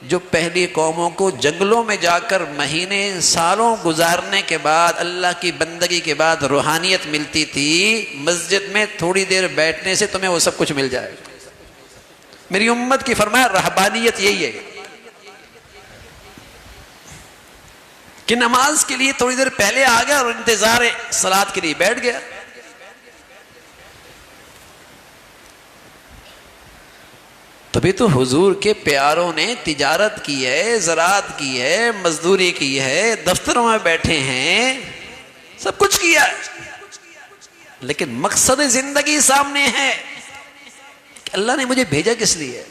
جو پہلی قوموں کو جنگلوں میں جا کر مہینے سالوں گزارنے کے بعد اللہ کی بندگی کے بعد روحانیت ملتی تھی. مسجد میں تھوڑی دیر بیٹھنے سے تمہیں وہ سب کچھ مل جائے گا. میری امت کی فرمایا رہبانیت یہی ہے کہ نماز کے لیے تھوڑی دیر پہلے آ گیا اور انتظار صلات کے لیے بیٹھ گیا. تبھی تو حضور کے پیاروں نے تجارت کی ہے، زراعت کی ہے، مزدوری کی ہے، دفتروں میں بیٹھے ہیں، سب کچھ کیا ہے، لیکن مقصد زندگی سامنے ہے کہ اللہ نے مجھے بھیجا کس لیے،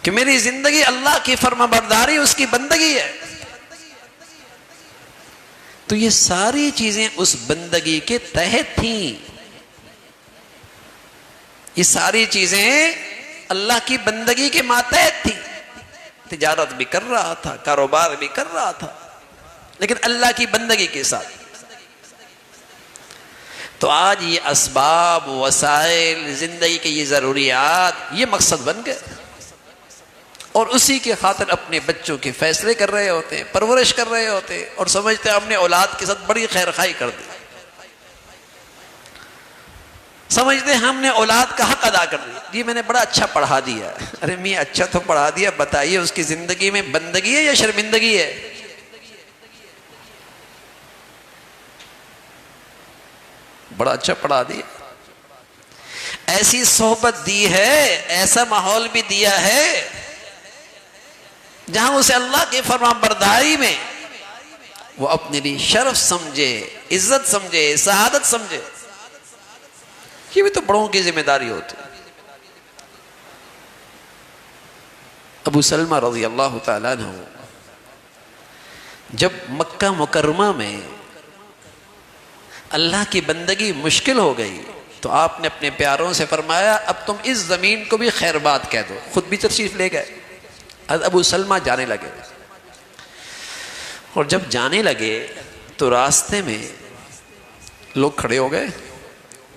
کہ میری زندگی اللہ کی فرما برداری، اس کی بندگی ہے۔ تو یہ ساری چیزیں اس بندگی کے تحت تھیں، یہ ساری چیزیں اللہ کی بندگی کے ماتحت تھیں۔ تجارت بھی کر رہا تھا، کاروبار بھی کر رہا تھا، لیکن اللہ کی بندگی کے ساتھ۔ تو آج یہ اسباب، وسائل، زندگی کے یہ ضروریات، یہ مقصد بن گئے، اور اسی کے خاطر اپنے بچوں کے فیصلے کر رہے ہوتے ہیں، پرورش کر رہے ہوتے ہیں، اور سمجھتے ہیں ہم نے اولاد کے ساتھ بڑی خیر خواہی کر دی، سمجھتے ہیں ہم نے اولاد کا حق ادا کر دیا، یہ میں نے بڑا اچھا پڑھا دیا۔ ارے میاں اچھا تو پڑھا دیا، بتائیے اس کی زندگی میں بندگی ہے یا شرمندگی ہے؟ بڑا اچھا پڑھا دیا، ایسی صحبت دی ہے، ایسا ماحول بھی دیا ہے جہاں اسے اللہ کے فرما برداری میں وہ اپنے لیے شرف سمجھے، عزت سمجھے، سعادت سمجھے۔ یہ بھی تو بڑوں کی ذمہ داری ہوتی ہے۔ ابو سلمہ رضی اللہ تعالیٰ عنہ جب مکہ مکرمہ میں اللہ کی بندگی مشکل ہو گئی تو آپ نے اپنے پیاروں سے فرمایا اب تم اس زمین کو بھی خیر بات کہہ دو، خود بھی تشریف لے گئے۔ ابو سلمہ جانے لگے، اور جب جانے لگے تو راستے میں لوگ کھڑے ہو گئے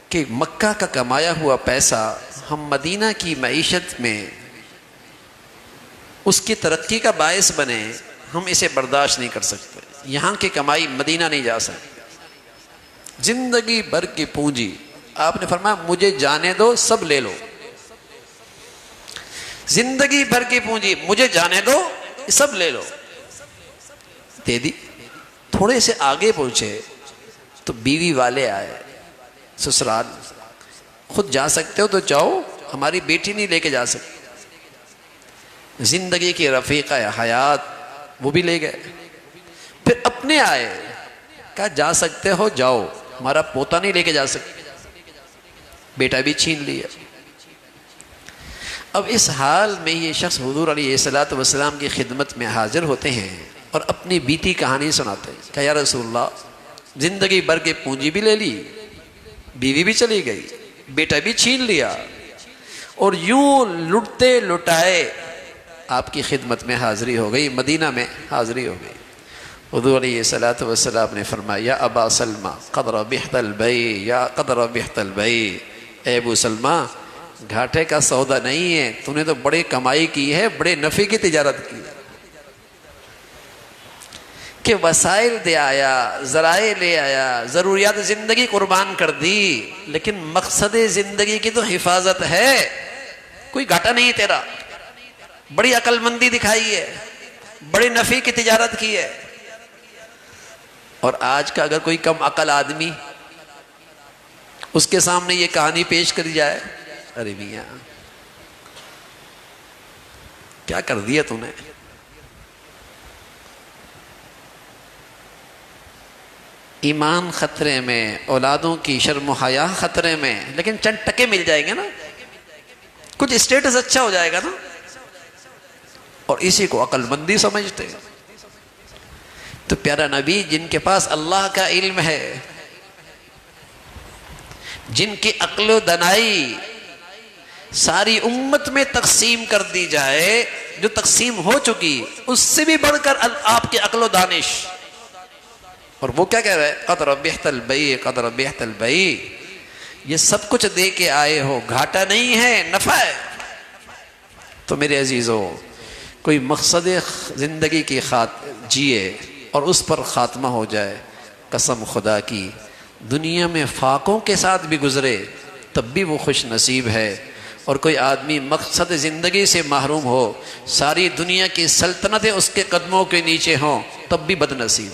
کہ مکہ کا کمایا ہوا پیسہ ہم مدینہ کی معیشت میں اس کی ترقی کا باعث بنے، ہم اسے برداشت نہیں کر سکتے، یہاں کی کمائی مدینہ نہیں جا سکتی، زندگی بھر کی پونجی۔ آپ نے فرمایا مجھے جانے دو، سب لے لو، زندگی بھر کی پونجی مجھے جانے دو، سب لے لو، دے دی۔ تھوڑے سے آگے پہنچے تو بیوی والے آئے، سسرال، خود جا سکتے ہو تو جاؤ، ہماری بیٹی نہیں لے کے جا سکتے، زندگی کی رفیقہ حیات وہ بھی لے گئے۔ پھر اپنے آئے، کہا جا سکتے ہو جاؤ، ہمارا پوتا نہیں لے کے جا سکتے، بیٹا بھی چھین لیا۔ اب اس حال میں یہ شخص حضور علیہ الصلوۃ والسلام کی خدمت میں حاضر ہوتے ہیں اور اپنی بیتی کہانی سناتے ہیں کہ یا رسول اللہ، زندگی بھر کے پونجی بھی لے لی، بیوی بھی چلی گئی، بیٹا بھی چھین لیا، اور یوں لٹتے لٹائے آپ کی خدمت میں حاضری ہو گئی، مدینہ میں حاضری ہو گئی۔ حضور علیہ الصلوۃ والسلام نے فرمایا یا ابا سلمہ قد ربحت البیع، یا قد ربحت البیع، اے ابو سلمہ گھاٹے کا سودا نہیں ہے، تو نے تو بڑی کمائی کی ہے، بڑے نفع کی تجارت کی ہے، کہ وسائل دے آیا، ذرائع لے آیا، ضروریات زندگی قربان کر دی، لیکن مقصد زندگی کی تو حفاظت ہے، کوئی گھاٹا نہیں تیرا، بڑی عقل مندی دکھائی ہے، بڑی نفع کی تجارت کی ہے۔ اور آج کا اگر کوئی کم عقل آدمی اس کے سامنے یہ کہانی پیش کری جائے، ارے میاں کیا کر دیا تو نے، ایمان خطرے میں، اولادوں کی شرم و حیا خطرے میں، لیکن چند ٹکے مل جائیں گے نا، کچھ اسٹیٹس اچھا ہو جائے گا نا، اور اسی کو عقل مندی سمجھتے ہیں۔ تو پیارا نبی جن کے پاس اللہ کا علم ہے، جن کی عقل و دانائی ساری امت میں تقسیم کر دی جائے، جو تقسیم ہو چکی، اس سے بھی بڑھ کر آپ کی عقل و دانش، اور وہ کیا کہہ رہے ہیں قد ربحت البیع، قد ربحت البیع، یہ سب کچھ دے کے آئے ہو، گھاٹا نہیں ہے، نفع ہے۔ تو میرے عزیزو، کوئی مقصد زندگی کی جیے اور اس پر خاتمہ ہو جائے، قسم خدا کی دنیا میں فاقوں کے ساتھ بھی گزرے تب بھی وہ خوش نصیب ہے، اور کوئی آدمی مقصد زندگی سے محروم ہو، ساری دنیا کی سلطنتیں اس کے قدموں کے نیچے ہوں، تب بھی بد نصیب،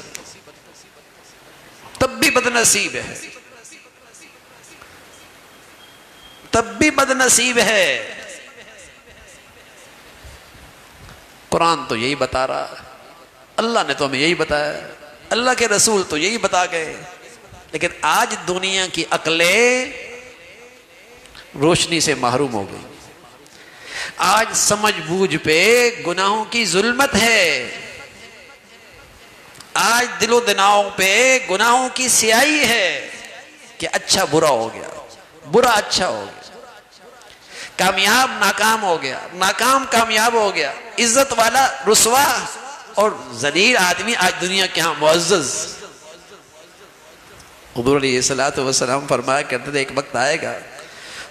تب بھی بد نصیب ہے، تب بھی بد نصیب ہے۔ قرآن تو یہی بتا رہا ہے، اللہ نے تو ہمیں یہی بتایا، اللہ کے رسول تو یہی بتا گئے، لیکن آج دنیا کی عقلیں روشنی سے محروم ہو گئی۔ آج سمجھ بوجھ پہ گناہوں کی ظلمت ہے، آج دل و دماغ پہ گناہوں کی سیاہی ہے کہ اچھا برا ہو گیا، برا اچھا ہو گیا، کامیاب ناکام ہو گیا، ناکام کامیاب ہو گیا، عزت والا رسوا اور ذلیل آدمی آج دنیا کے ہاں معزز۔ حضور علیہ الصلوۃ والسلام فرمایا کرتے تھے ایک وقت آئے گا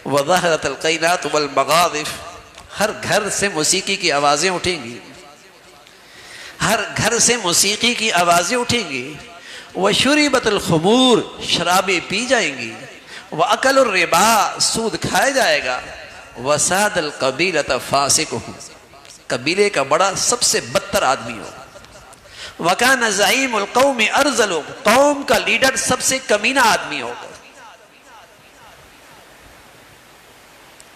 وظہرت القینات والمغاضف، ہر گھر سے موسیقی کی آوازیں اٹھیں گی، ہر گھر سے موسیقی کی آوازیں اٹھیں گی، وشربت الخمور، شرابیں پی جائیں گی، واکل الربا، سود کھایا جائے گا، وساد القبیلۃ فاسقہم، قبیلے کا بڑا سب سے بدتر آدمی ہو، وکان زعیم القوم ارذلہم، قوم کا لیڈر سب سے کمینہ آدمی ہوگا۔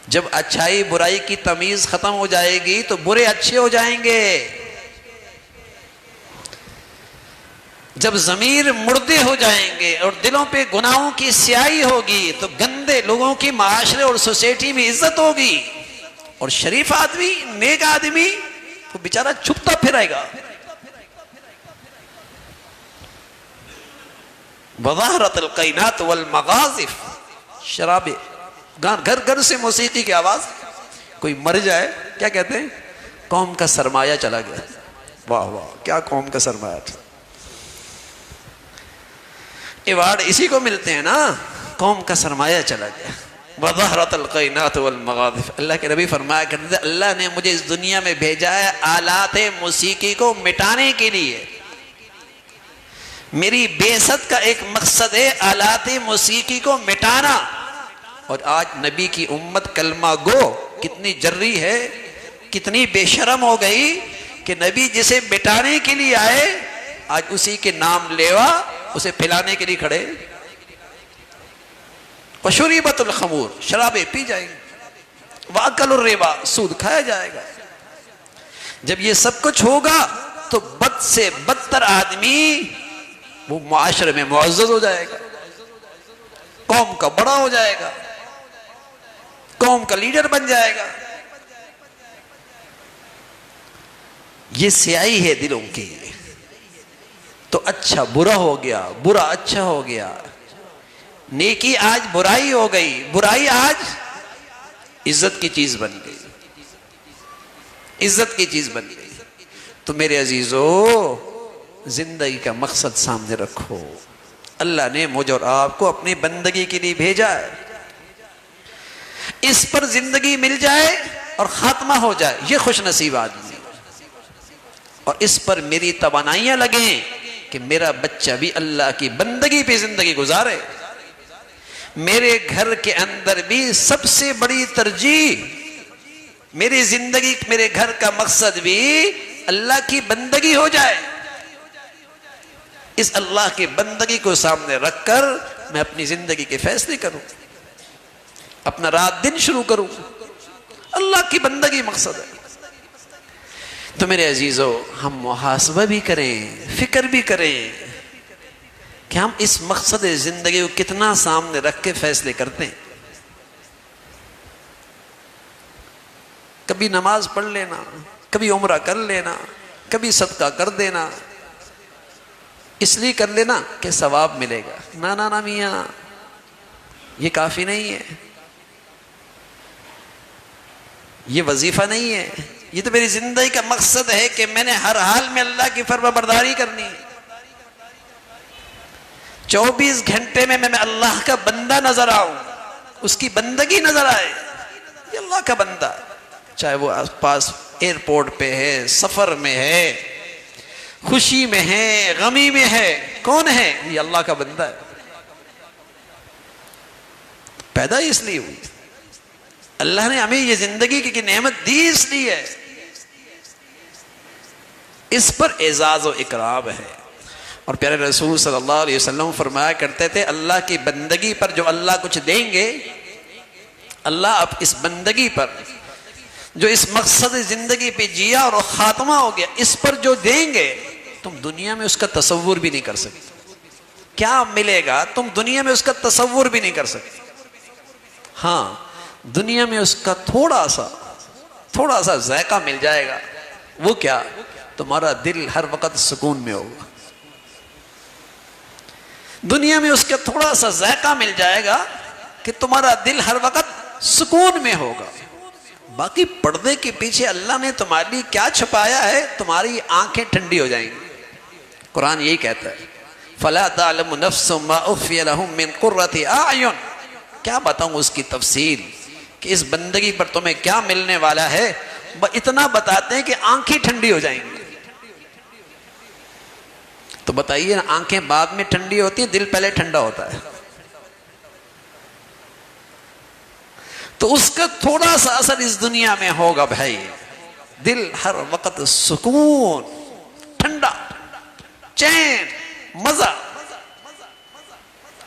جب اچھائی برائی کی تمیز ختم ہو جائے گی تو برے اچھے ہو جائیں گے، جب ضمیر مردے ہو جائیں گے اور دلوں پہ گناہوں کی سیاہی ہوگی تو گندے لوگوں کی معاشرے اور سوسائٹی میں عزت ہوگی، اور شریف آدمی، نیک آدمی وہ بیچارہ چھپتا پھرائے گا۔ وظہرت القینات والمغاضف، شرابے، گھر گھر سے موسیقی کی آواز، کوئی مر جائے کیا کہتے ہیں؟ قوم کا سرمایہ چلا گیا۔ واہ واہ، کیا قوم کا سرمایہ تھا، ایوارڈ اسی کو ملتے ہیں نا، قوم کا سرمایہ چلا گیا۔ وظہرت القینات والمغاضف، اللہ کے نبی فرمایا کرتے تھے اللہ نے مجھے اس دنیا میں بھیجا ہے آلات موسیقی کو مٹانے کے لیے، میری بعثت کا ایک مقصد ہے آلات موسیقی کو مٹانا۔ اور آج نبی کی امت کلمہ گو کتنی جری ہے، کتنی بے شرم ہو گئی کہ نبی جسے مٹانے کے لیے آئے آج اسی کے نام لیوا اسے پھیلانے کے لیے کھڑے۔ وشربت الخمور، شرابیں پی جائیں گی، واکل الربا، سود کھایا جائے گا۔ جب یہ سب کچھ ہوگا تو بد سے بدتر آدمی وہ معاشرے میں معزز ہو جائے گا، قوم کا بڑا ہو جائے گا، قوم کا لیڈر بن جائے گا۔ یہ سیاہی ہے دلوں کی، تو اچھا برا ہو گیا، برا اچھا ہو گیا، نیکی آج برائی ہو گئی، برائی آج عزت کی چیز بن گئی، عزت کی چیز بن گئی۔ تو میرے عزیزو، زندگی کا مقصد سامنے رکھو، اللہ نے مجھ اور آپ کو اپنی بندگی کے لیے بھیجا ہے، اس پر زندگی مل جائے اور خاتمہ ہو جائے یہ خوش نصیب آدمی ہے، اور اس پر میری توانائیاں لگیں کہ میرا بچہ بھی اللہ کی بندگی پہ زندگی گزارے، میرے گھر کے اندر بھی سب سے بڑی ترجیح میری زندگی، میرے گھر کا مقصد بھی اللہ کی بندگی ہو جائے۔ اس اللہ کی بندگی کو سامنے رکھ کر میں اپنی زندگی کے فیصلے کروں، اپنا رات دن شروع کروں، اللہ کی بندگی مقصد ہے۔ تو میرے عزیزو، ہم محاسبہ بھی کریں، فکر بھی کریں کہ ہم اس مقصد زندگی کو کتنا سامنے رکھ کے فیصلے کرتے ہیں۔ کبھی نماز پڑھ لینا، کبھی عمرہ کر لینا، کبھی صدقہ کر دینا، اس لیے کر لینا کہ ثواب ملے گا، نا میاں، یہ کافی نہیں ہے، یہ وظیفہ نہیں ہے، یہ تو میری زندگی کا مقصد ہے کہ میں نے ہر حال میں اللہ کی فرما برداری کرنی ہے، 24 گھنٹے میں میں اللہ کا بندہ نظر آؤں، اس کی بندگی نظر آئے، یہ اللہ کا بندہ، چاہے وہ آس پاس ایئرپورٹ پہ ہے، سفر میں ہے، خوشی میں ہے، غمی میں ہے، کون ہے؟ یہ اللہ کا بندہ ہے، پیدا اس لیے ہوئی، اللہ نے ہمیں یہ زندگی کی نعمت دی اس لیے ہے، اس پر اعزاز و اکرام ہے۔ اور پیارے رسول صلی اللہ علیہ وسلم فرمایا کرتے تھے اللہ کی بندگی پر جو اللہ کچھ دیں گے، اللہ اب اس بندگی پر جو اس مقصد زندگی پہ جیا اور خاتمہ ہو گیا، اس پر جو دیں گے تم دنیا میں اس کا تصور بھی نہیں کر سکتے۔ کیا ملے گا تم دنیا میں اس کا تصور بھی نہیں کر سکتے۔ ہاں دنیا میں اس کا تھوڑا سا ذائقہ مل جائے گا۔ وہ کیا؟ تمہارا دل ہر وقت سکون میں ہوگا۔ دنیا میں اس کا تھوڑا سا ذائقہ مل جائے گا کہ تمہارا دل ہر وقت سکون میں ہوگا۔ باقی پردے کے پیچھے اللہ نے تمہارے لیے کیا چھپایا ہے، تمہاری آنکھیں ٹھنڈی ہو جائیں گی۔ قرآن یہی کہتا ہے فَلَا تَعْلَمُ نَفْسٌ مَا أُخْفِيَ لَهُم مِّن قُرَّةِ أَعْيُنٍ۔ کیا بتاؤں اس کی تفصیل کہ اس بندگی پر تمہیں کیا ملنے والا ہے، اتنا بتاتے ہیں کہ آنکھیں ٹھنڈی ہو جائیں گی۔ تو بتائیے آنکھیں بعد میں ٹھنڈی ہوتی ہیں، دل پہلے ٹھنڈا ہوتا ہے۔ تو اس کا تھوڑا سا اثر اس دنیا میں ہوگا بھائی، دل ہر وقت سکون، ٹھنڈا، چین، مزہ۔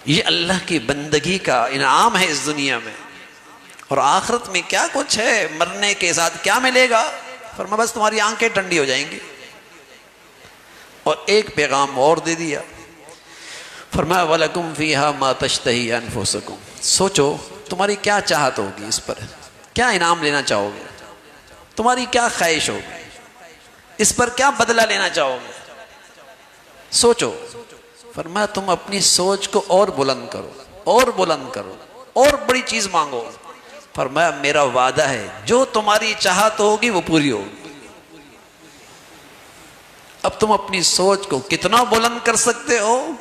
یہ اللہ کی بندگی کا انعام ہے اس دنیا میں۔ اور آخرت میں کیا کچھ ہے، مرنے کے ساتھ کیا ملے گا؟ فرمایا بس تمہاری آنکھیں ٹھنڈی ہو جائیں گی۔ اور ایک پیغام اور دے دیا، فرمایا وَلَكُمْ فِيهَا مَا تَشْتَهِي أَنفُسُكُمْ۔ سوچو تمہاری کیا چاہت ہوگی، اس پر کیا انعام لینا چاہو گے، تمہاری کیا خواہش ہوگی، اس پر کیا بدلہ لینا چاہو گے، سوچو۔ فرمایا تم اپنی سوچ کو اور بلند کرو، اور بلند کرو، اور بڑی چیز مانگو۔ فرمایا میرا وعدہ ہے جو تمہاری چاہت ہوگی وہ پوری ہوگی۔ اب تم اپنی سوچ کو کتنا بلند کر سکتے ہو،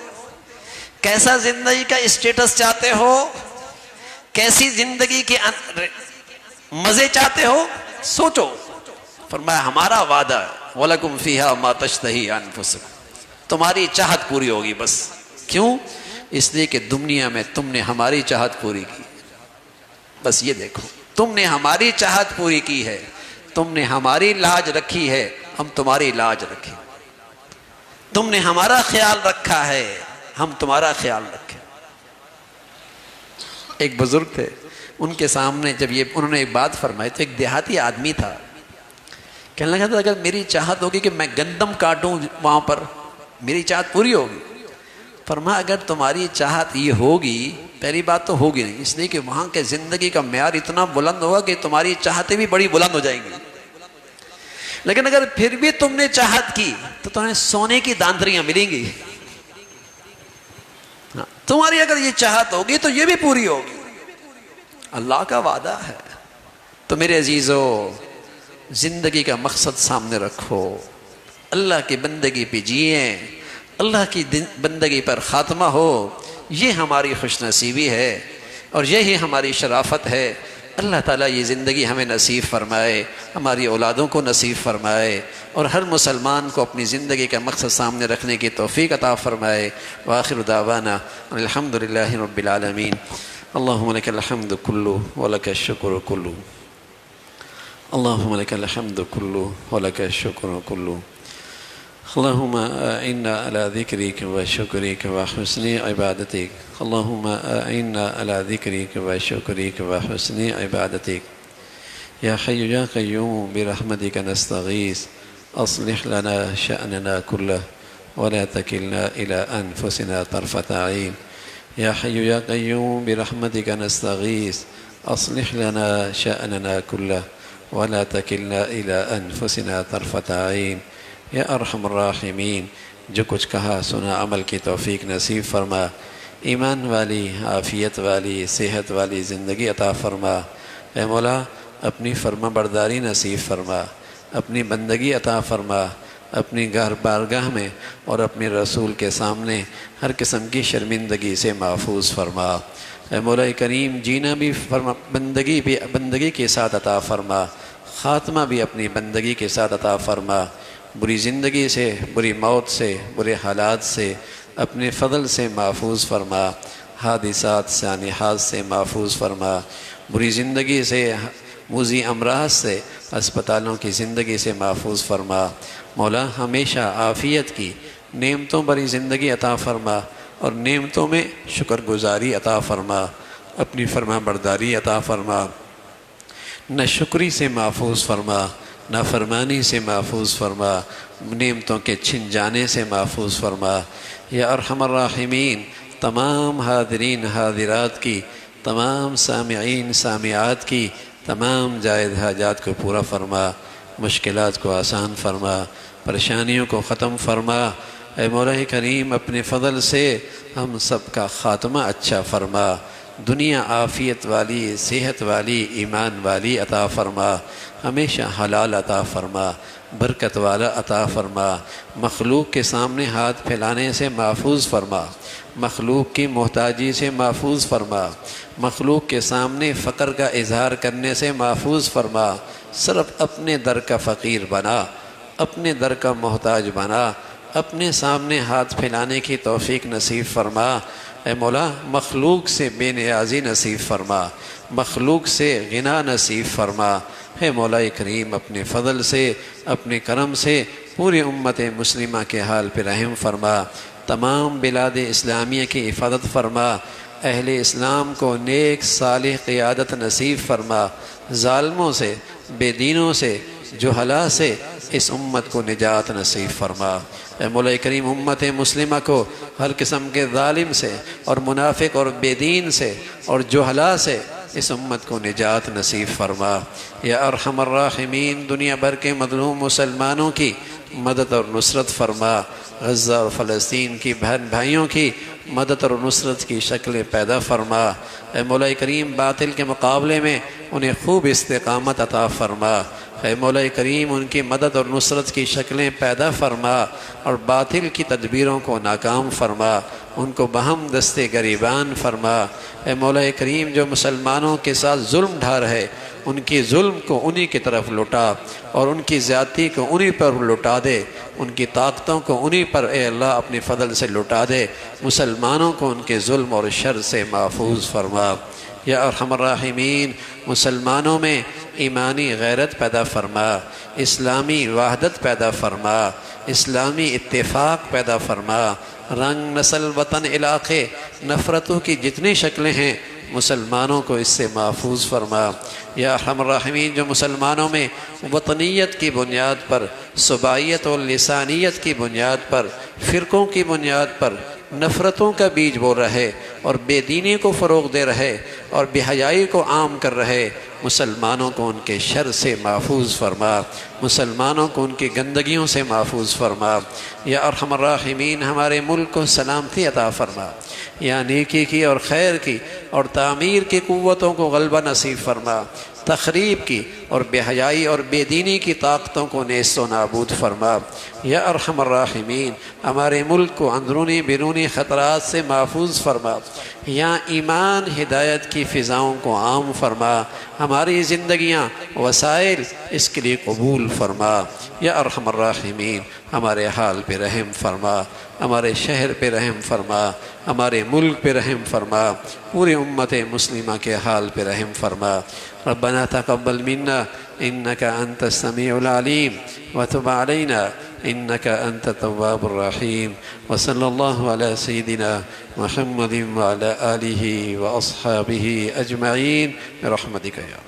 کیسا زندگی کا اسٹیٹس چاہتے ہو، کیسی زندگی کے مزے چاہتے ہو، سوچو۔ فرمایا ہمارا وعدہ ہے وَلَكُمْ فِيهَا مَا تَشْتَهِي أَنفُسُكُمْ، تمہاری چاہت پوری ہوگی بس۔ کیوں؟ اس لیے کہ دنیا میں تم نے ہماری چاہت پوری کی۔ بس یہ دیکھو، تم نے ہماری چاہت پوری کی ہے، تم نے ہماری لاج رکھی ہے، ہم تمہاری لاج رکھیں۔ تم نے ہمارا خیال رکھا ہے، ہم تمہارا خیال رکھیں۔ ایک بزرگ تھے، ان کے سامنے جب انہوں نے ایک بات فرمائی تو ایک دیہاتی آدمی تھا، کہنے لگا تھا اگر میری چاہت ہوگی کہ میں گندم کاٹوں وہاں پر، میری چاہت پوری ہوگی۔ فرمایا اگر تمہاری چاہت یہ ہوگی، پہلی بات تو ہوگی نہیں، اس لیے کہ وہاں کے زندگی کا معیار اتنا بلند ہوگا کہ تمہاری چاہتیں بھی بڑی بلند ہو جائیں گی۔ لیکن اگر پھر بھی تم نے چاہت کی تو تمہیں سونے کی داندریاں ملیں گی۔ تمہاری اگر یہ چاہت ہوگی تو یہ بھی پوری ہوگی۔ اللہ کا وعدہ ہے۔ تو میرے عزیزو، زندگی کا مقصد سامنے رکھو، اللہ کی بندگی پہ جئیں، اللہ کی بندگی پر خاتمہ ہو، یہ ہماری خوش نصیبی ہے اور یہی ہماری شرافت ہے۔ اللہ تعالیٰ یہ زندگی ہمیں نصیب فرمائے، ہماری اولادوں کو نصیب فرمائے، اور ہر مسلمان کو اپنی زندگی کا مقصد سامنے رکھنے کی توفیق عطا فرمائے۔ وآخر دعوانا الحمدللہ رب العالمین۔ اللہم لک الحمد کلو ولک الشکر کلو، اللہم لک الحمد کلو ولک الشکر کلو، اللہم اعنا علی ذکرک و شکرک و حسن عبادتک، اللہم اعنا علی ذکرک و شکرک و حسن عبادتک، یا حی یا قیوم برحمتک نستغیث، اصلح لنا شأننا کلہ ولا تکلنا الى انفسنا طرفة عین، یا حی یا قیوم برحمتک نستغیث، اصلح لنا شأننا کلہ ولا تکلنا الى انفسنا طرفة عین، یا ارحم الراحمین۔ جو کچھ کہا سنا عمل کی توفیق نصیب فرما، ایمان والی، عافیت والی، صحت والی زندگی عطا فرما۔ اے مولا اپنی فرما برداری نصیب فرما، اپنی بندگی عطا فرما، اپنی بارگاہ میں اور اپنے رسول کے سامنے ہر قسم کی شرمندگی سے محفوظ فرما۔ اے مولا کریم جینا بھی بندگی کے ساتھ عطا فرما، خاتمہ بھی اپنی بندگی کے ساتھ عطا فرما۔ بری زندگی سے، بری موت سے، برے حالات سے اپنے فضل سے محفوظ فرما، حادثات سانحات سے محفوظ فرما، بری زندگی سے، موذی امراض سے، اسپتالوں کی زندگی سے محفوظ فرما۔ مولا ہمیشہ عافیت کی، نعمتوں بری زندگی عطا فرما، اور نعمتوں میں شکر گزاری عطا فرما، اپنی فرما برداری عطا فرما، نہ شکری سے محفوظ فرما، نہ فرمانی سے محفوظ فرما، نعمتوں کے چھن جانے سے محفوظ فرما۔ یا ارحم الراحمین، تمام حاضرین حاضرات کی، تمام سامعین سامعات کی تمام جائز حاجات کو پورا فرما، مشکلات کو آسان فرما، پریشانیوں کو ختم فرما۔ اے مولا کریم، اپنے فضل سے ہم سب کا خاتمہ اچھا فرما، دنیا عافیت والی، صحت والی، ایمان والی عطا فرما، ہمیشہ حلال عطا فرما، برکت والا عطا فرما، مخلوق کے سامنے ہاتھ پھیلانے سے محفوظ فرما، مخلوق کی محتاجی سے محفوظ فرما، مخلوق کے سامنے فقر کا اظہار کرنے سے محفوظ فرما، صرف اپنے در کا فقیر بنا، اپنے در کا محتاج بنا، اپنے سامنے ہاتھ پھیلانے کی توفیق نصیب فرما۔ اے مولا، مخلوق سے بے نیازی نصیب فرما، مخلوق سے غنا نصیب فرما۔ اے مولا کریم، اپنے فضل سے، اپنے کرم سے پوری امت مسلمہ کے حال پہ رحم فرما، تمام بلاد اسلامیہ کی حفاظت فرما، اہل اسلام کو نیک صالح قیادت نصیب فرما، ظالموں سے، بے دینوں سے، جہلا سے اس امت کو نجات نصیب فرما۔ اے مولا کریم، امت مسلمہ کو ہر قسم کے ظالم سے اور منافق اور بے دین سے اور جہلا سے اس امت کو نجات نصیب فرما۔ یا ارحم الراحمین، دنیا بھر کے مظلوم مسلمانوں کی مدد اور نصرت فرما، غزہ اور فلسطین کی بہن بھائیوں کی مدد اور نصرت کی شکلیں پیدا فرما۔ اے مولا کریم، باطل کے مقابلے میں انہیں خوب استقامت عطا فرما۔ اے مولا کریم، ان کی مدد اور نصرت کی شکلیں پیدا فرما اور باطل کی تدبیروں کو ناکام فرما، ان کو بہم دست گریبان فرما۔ اے مولا کریم، جو مسلمانوں کے ساتھ ظلم ڈھا رہے، ان کی ظلم کو انہی کی طرف لٹا اور ان کی زیادتی کو انہی پر لٹا دے، ان کی طاقتوں کو انہی پر اے اللہ اپنے فضل سے لٹا دے، مسلمانوں کو ان کے ظلم اور شر سے محفوظ فرما۔ یا ارحم الراحمین، مسلمانوں میں ایمانی غیرت پیدا فرما، اسلامی وحدت پیدا فرما، اسلامی اتفاق پیدا فرما، رنگ، نسل، وطن، علاقے، نفرتوں کی جتنی شکلیں ہیں مسلمانوں کو اس سے محفوظ فرما۔ یا ارحم الراحمین، جو مسلمانوں میں وطنیت کی بنیاد پر، صوبائیت اور لسانیت کی بنیاد پر، فرقوں کی بنیاد پر نفرتوں کا بیج بو رہے اور بے دینی کو فروغ دے رہے اور بے حیائی کو عام کر رہے، مسلمانوں کو ان کے شر سے محفوظ فرما، مسلمانوں کو ان کی گندگیوں سے محفوظ فرما۔ یا ارحم الراحمین، ہمارے ملک کو سلامتی عطا فرما، یا نیکی کی اور خیر کی اور تعمیر کی قوتوں کو غلبہ نصیب فرما، تخریب کی اور بے حیائی اور بے دینی کی طاقتوں کو نیست و نابود فرما۔ یا ارحم الراحمین، ہمارے ملک کو اندرونی بیرونی خطرات سے محفوظ فرما، یا ایمان ہدایت کی فضاؤں کو عام فرما، ہماری زندگیاں وسائل اس کے لیے قبول فرما۔ یا ارحم الراحمین، ہمارے حال پہ رحم فرما، ہمارے شہر پہ رحم فرما، ہمارے ملک پہ رحم فرما، پوری امت مسلمہ کے حال پہ رحم فرما۔ ربنا تقبل منا انك انت السميع العليم وتب علينا انك انت التواب الرحيم، وصلى الله على سيدنا محمد وعلى آله واصحابه اجمعين برحمتك يا